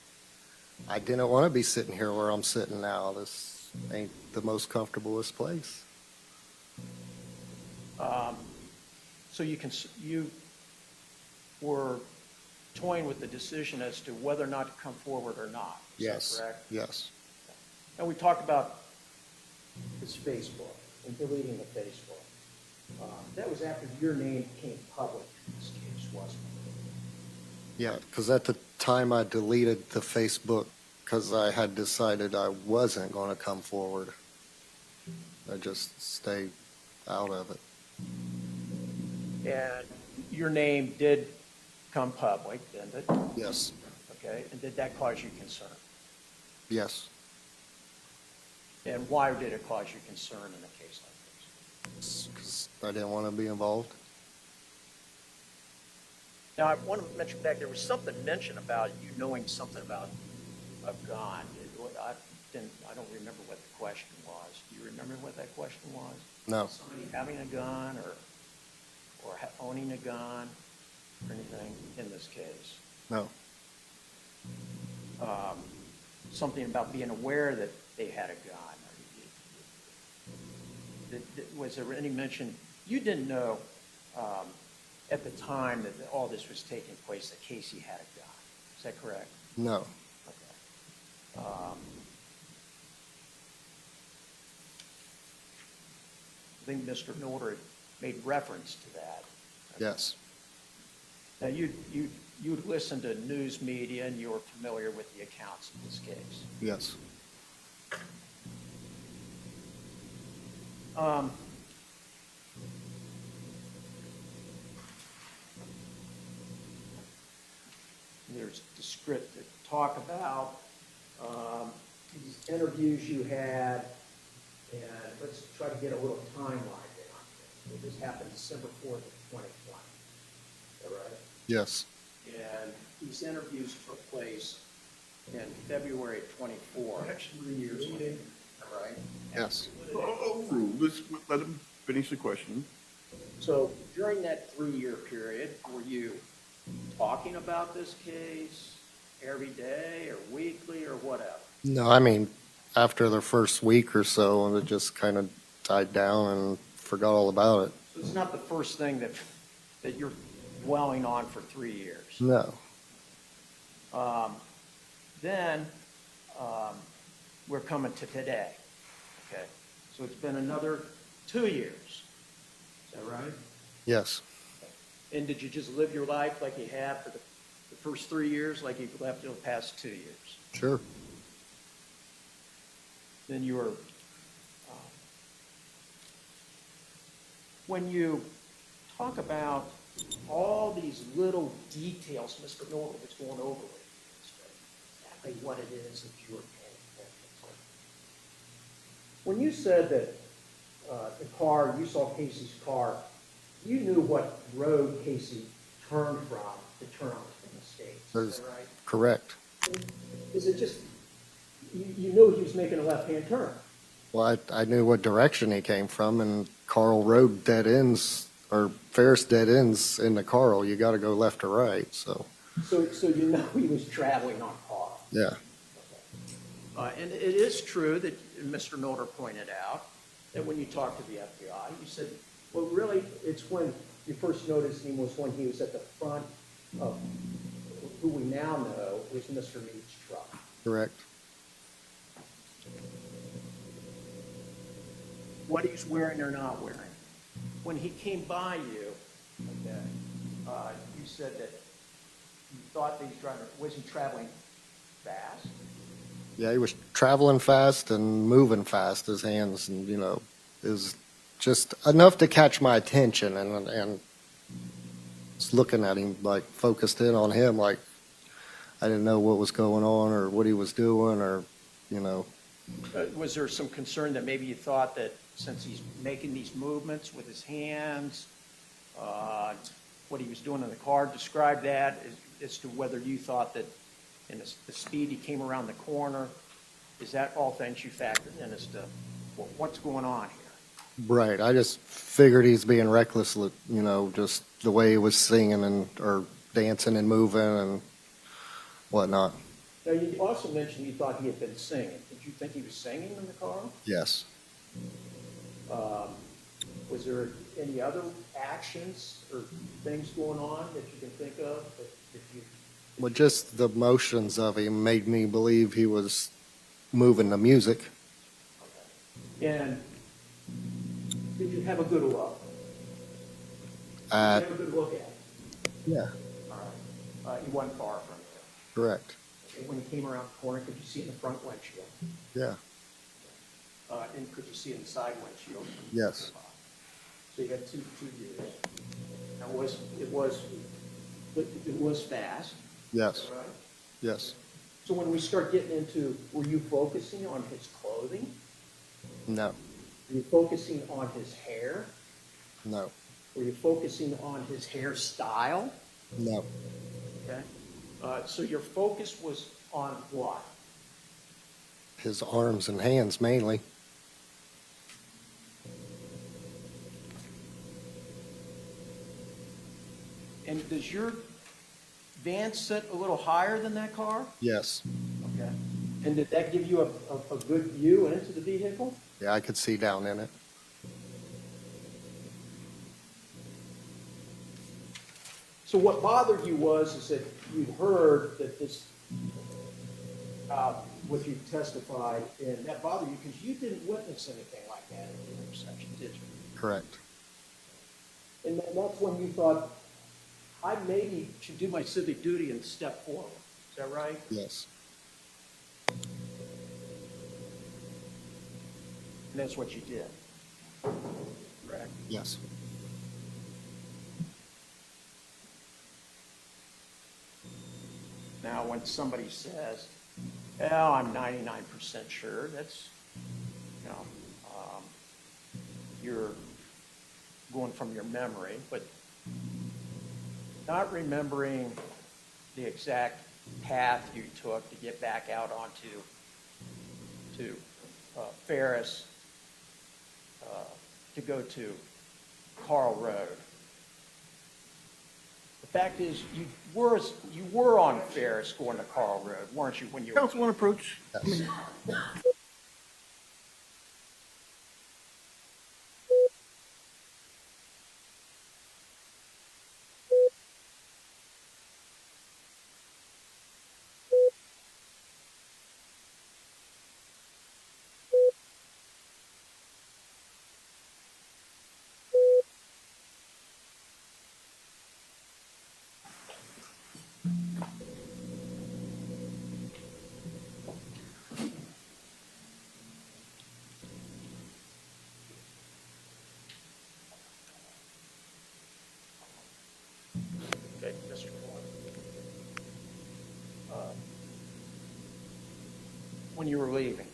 I didn't want to be sitting here where I'm sitting now. This ain't the most comfortablest place. So you were toying with the decision as to whether or not to come forward or not. Is Yes. that correct? Yes. And we talked about his Facebook and deleting the Facebook. That was after your name became public in this case, wasn't it? Yeah, because at the time I deleted the Facebook because I had decided I wasn't going to come forward. I just stayed out of it. And your name did come public, didn't it? Yes. Okay, and did that cause you concern? Yes. And why did it cause you concern in a case like this? 'Cause I didn't want to be involved. Now, I want to mention back, there was something mentioned about you knowing something about a gun. I don't remember what the question was. Do you remember what that question was? No. Somebody having a gun or owning a gun or anything in this case? No. Something about being aware that they had a gun. Was there any mention, you didn't know at the time that all this was taking place that Casey had a gun. Is that correct? No. Okay. I think Mr. Norder made reference to that. Yes. Now, you listened to news media and you were familiar with the accounts in this case. Yes. There's the script to talk about. He's interviews you had, and let's try to get a little timeline down. This happened December 4th of 2020. Is that right? Yes. And these interviews took place in February of 24, 3 years later, right? Yes. Let's let him finish the question. So during that 3-year period, were you talking about this case every day or weekly or whatever? No, I mean, after the first week or so, it just kind of died down and forgot all about it. So it's not the first thing that you're dwelling on for 3 years. No. Then we're coming to today. Okay, so it's been another 2 years. Is that right? Yes. And did you just live your life like you have for the first 3 years, like you've left the past 2 years? Sure. Then you were, when you talk about all these little details Mr. Miller was going over with you, exactly what it is that you were paying attention to. When you said that the car, you saw Casey's car, you knew what road Casey turned from to turn onto the States, is that right? Correct. Is it just, you knew he was making a left-hand turn? Well, I knew what direction he came from, and Carl Road dead ends, or Ferris dead ends into Carl. You got to go left or right, so. So you know he was traveling on Carl. Yeah. And it is true that Mr. Miller pointed out that when you talked to the FBI, you said, well, really, it's when you first noticed him was when he was at the front of who we now know is Mr. Meade's truck. Correct. What he's wearing or not wearing. When he came by you, okay, you said that you thought that he's driving, was he traveling fast? Yeah, he was traveling fast and moving fast, his hands, and, you know, is just enough to catch my attention, and just looking at him, like, focused in on him, like I didn't know what was going on or what he was doing, or, you know. Was there some concern that maybe you thought that since he's making these movements with his hands, what he was doing in the car, describe that as to whether you thought that in the speed he came around the corner, is that all things you factored in as to what's going on here? Right, I just figured he's being reckless, you know, just the way he was singing and, or dancing and moving and whatnot. Now, you also mentioned you thought he had been singing. Did you think he was singing in the car? Yes. Was there any other actions or things going on that you can think of that you? Well, just the motions of him made me believe he was moving the music. And did you have a good look? Did you Uh, have a good look at it? yeah, All right. He wasn't far from you. correct. Okay, when he came around the corner, could you see it in the front windshield? Yeah, And could you see it in the side windshield? yes, So you had two views. Now, it was fast, yes, right? yes. So when we start getting into, were you focusing on his clothing? No, Were you focusing on his hair? no, Were you focusing on his hairstyle? no. Okay. So your focus was on what? His arms and hands mainly. And does your van sit a little higher than that car? Yes. Okay. And did that give you a good view into the vehicle? Yeah, I could see down in it. So what bothered you was is that you heard that this, what you testified, and that bothered you because you didn't witness anything like that at the intersection, did you? Correct. And that's when you thought, I maybe should do my civic duty and step forward. Is that right? Yes. And that's what you did. Correct. Yes. Now, when somebody says Well, I'm 99% sure that's, you know, you're going from your memory, but not remembering the exact path you took to get back out onto Ferris, to go to Carl Road. The fact is, you were on Ferris going to Carl Road, weren't you, when you were? Councilman approach. Okay, Mr. Korn. When you were leaving,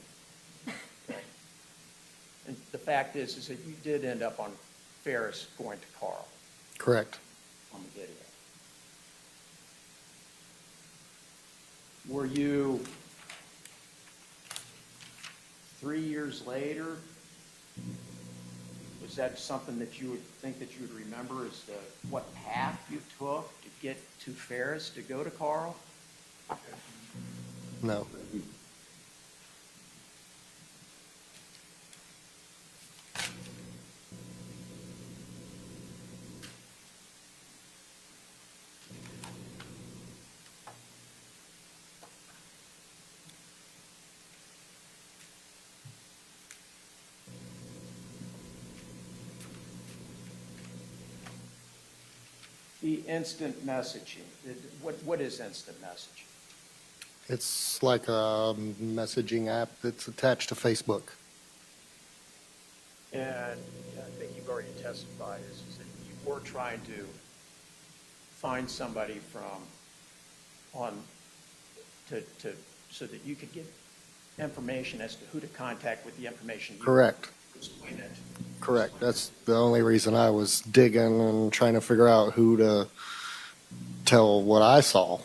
okay, and the fact is that you did end up on Ferris going to Carl Correct. on the video. Were you 3 years later? Was that something that you would think that you would remember as to what path you took to get to Ferris to go to Carl? No. The instant messaging, what is instant messaging? It's like a messaging app that's attached to Facebook. And I think you've already testified is that you were trying to find somebody so that you could get information as to who to contact with the information. Correct. Explain it. Correct. That's the only reason I was digging and trying to figure out who to tell what I saw.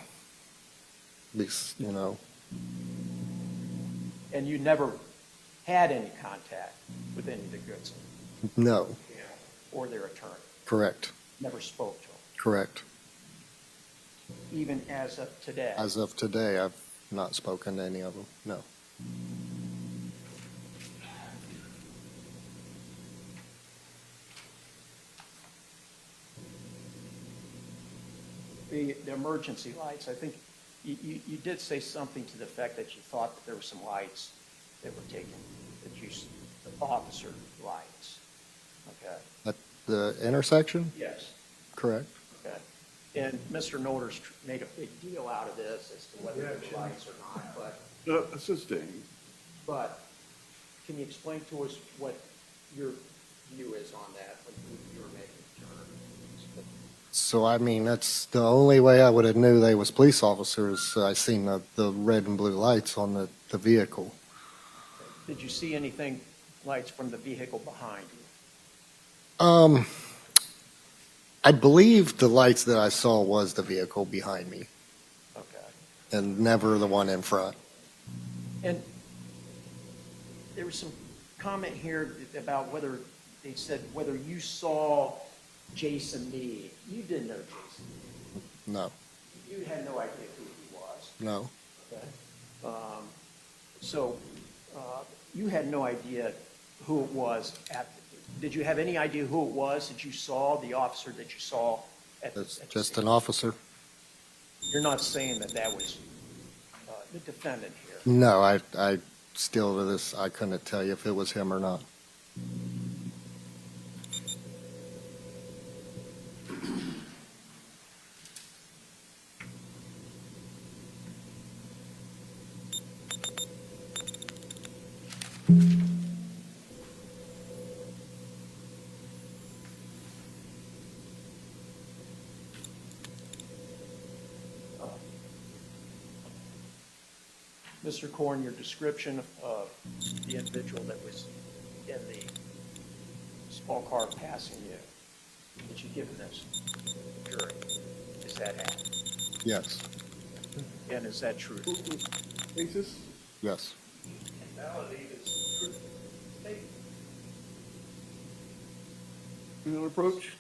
Because, you know, And you never had any contact with any of the Goodson no. or their attorney? Correct. Never spoke to them? Correct. Even as of today? As of today, I've not spoken to any of them. No. The emergency lights, I think you did say something to the effect that you thought that there were some lights that were taken, the officer lights. Okay. At the intersection? Yes. Correct. Okay. And Mr. Nolder's made a big deal out of this as to whether there were lights or not, Assisting. but can you explain to us what your view is on that when you were making the turn? So, I mean, that's the only way I would have knew they was police officers. I seen the red and blue lights on the vehicle. Did you see anything, lights from the vehicle behind you? I believe the lights that I saw was the vehicle behind me Okay. and never the one in front. And there was some comment here about whether, they said whether you saw Jason Meade. You didn't know Jason Meade. No. You had no idea who he was. No. Okay. So you had no idea who it was did you have any idea who it was that you saw, the officer that you saw at the It's at the just scene? an officer. You're not saying that was the defendant here? No, I still to this, I couldn't tell you if it was him or not. Mr. Korn, your description of the individual that was in the small car passing you, that you've given this jury, is that accurate? Yes, And is that true? Basis? yes. Validate is truth statement. Any other approach?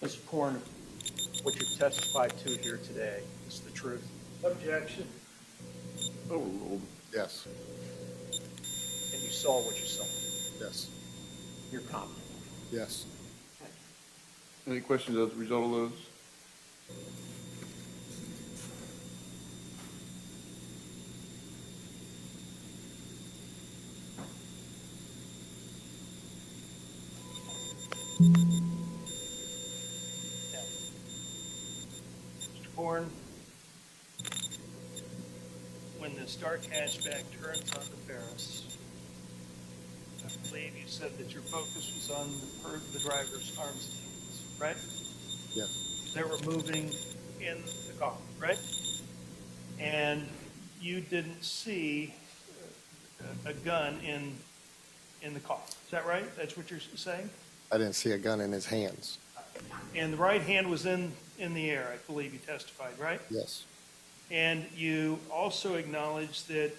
Mr. Korn, what you testified to here today is the truth, Objection. Overruled. Yes, and you saw what you saw. yes, You're confident. yes. Any questions as a result of those? Mr. Korn, when the dark hatchback turns onto Ferris, I believe you said that your focus was on the driver's arms and hands, right? Yes, They were moving in the car, right? And you didn't see a gun in the car. Is that right? That's what you're saying? I didn't see a gun in his hands. And the right hand was in the air, I believe you testified, right? Yes, And you also acknowledged that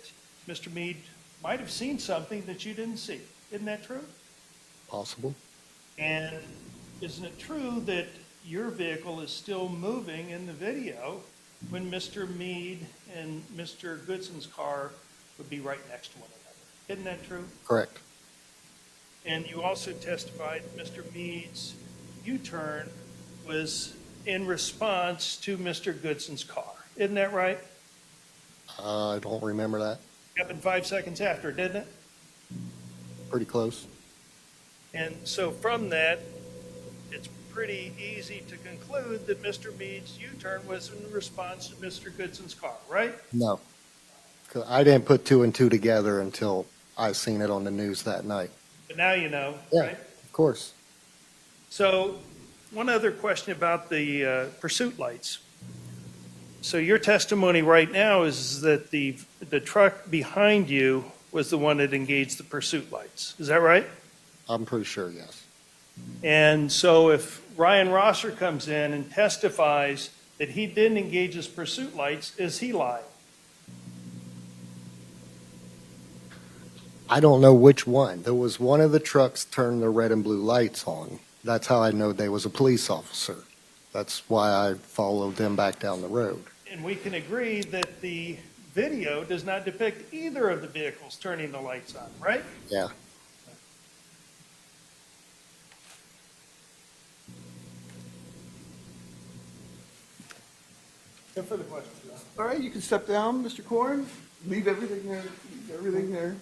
Mr. Meade might have seen something that you didn't see. Isn't that true? possible. And isn't it true that your vehicle is still moving in the video when Mr. Meade and Mr. Goodson's car would be right next to one another? Isn't that true? Correct. And you also testified Mr. Meade's U-turn was in response to Mr. Goodson's car. Isn't that right? I don't remember that. Happened 5 seconds after, didn't it? Pretty close. And so from that, it's pretty easy to conclude that Mr. Meade's U-turn was in response to Mr. Goodson's car, right? No. 'Cause I didn't put two and two together until I seen it on the news that night. But now you know, Yeah, right? of course. So one other question about the pursuit lights. So your testimony right now is that the truck behind you was the one that engaged the pursuit lights. Is that right? I'm pretty sure, yes. And so if Ryan Rosser comes in and testifies that he didn't engage his pursuit lights, is he lying? I don't know which one. There was one of the trucks turned the red and blue lights on. That's how I know they was a police officer. That's why I followed them back down the road. And we can agree that the video does not depict either of the vehicles turning the lights on, right? Yeah. No further questions, John. All right, you can step down, Mr. Korn. Leave everything there. Leave everything there.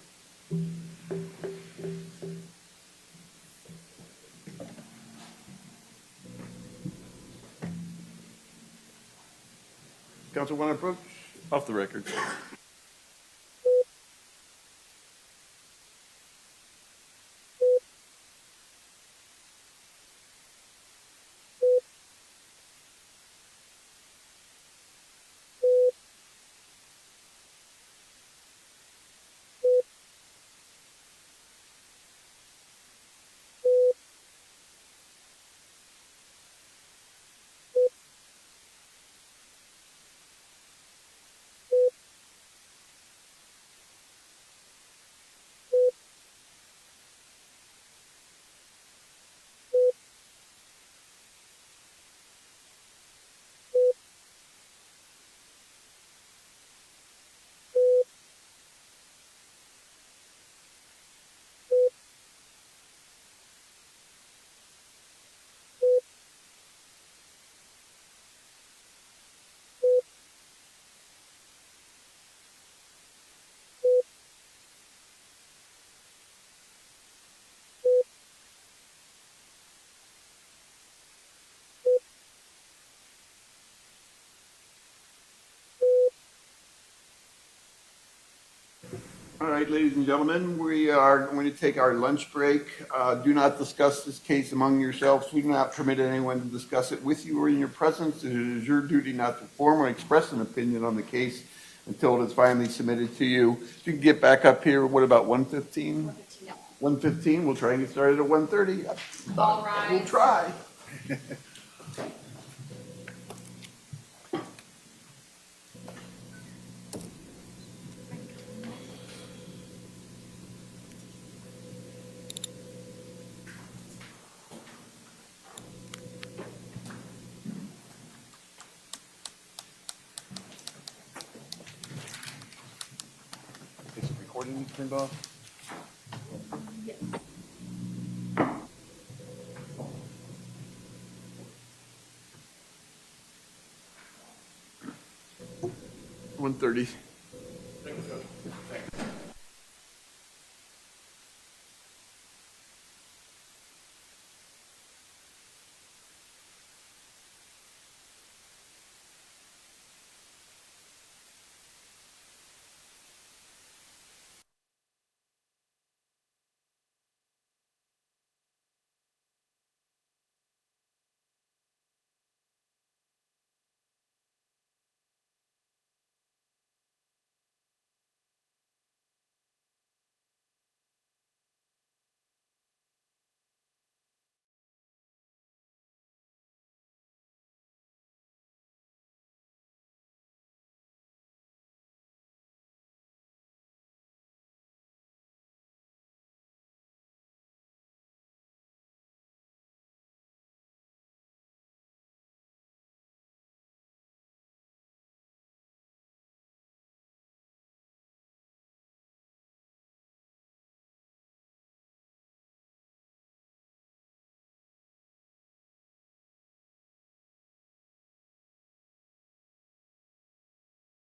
Council, want to approach? Off the record. All right, ladies and gentlemen, we are going to take our lunch break. Do not discuss this case among yourselves. We do not permit anyone to discuss it with you or in your presence. It is your duty not to form or express an opinion on the case until it is finally submitted to you. You can get back up here, what about 1:15? 1:15, we'll try and get started at 1:30. All right. We'll try. Is the recording turned off? Yes. 1:30. Thank you, Judge.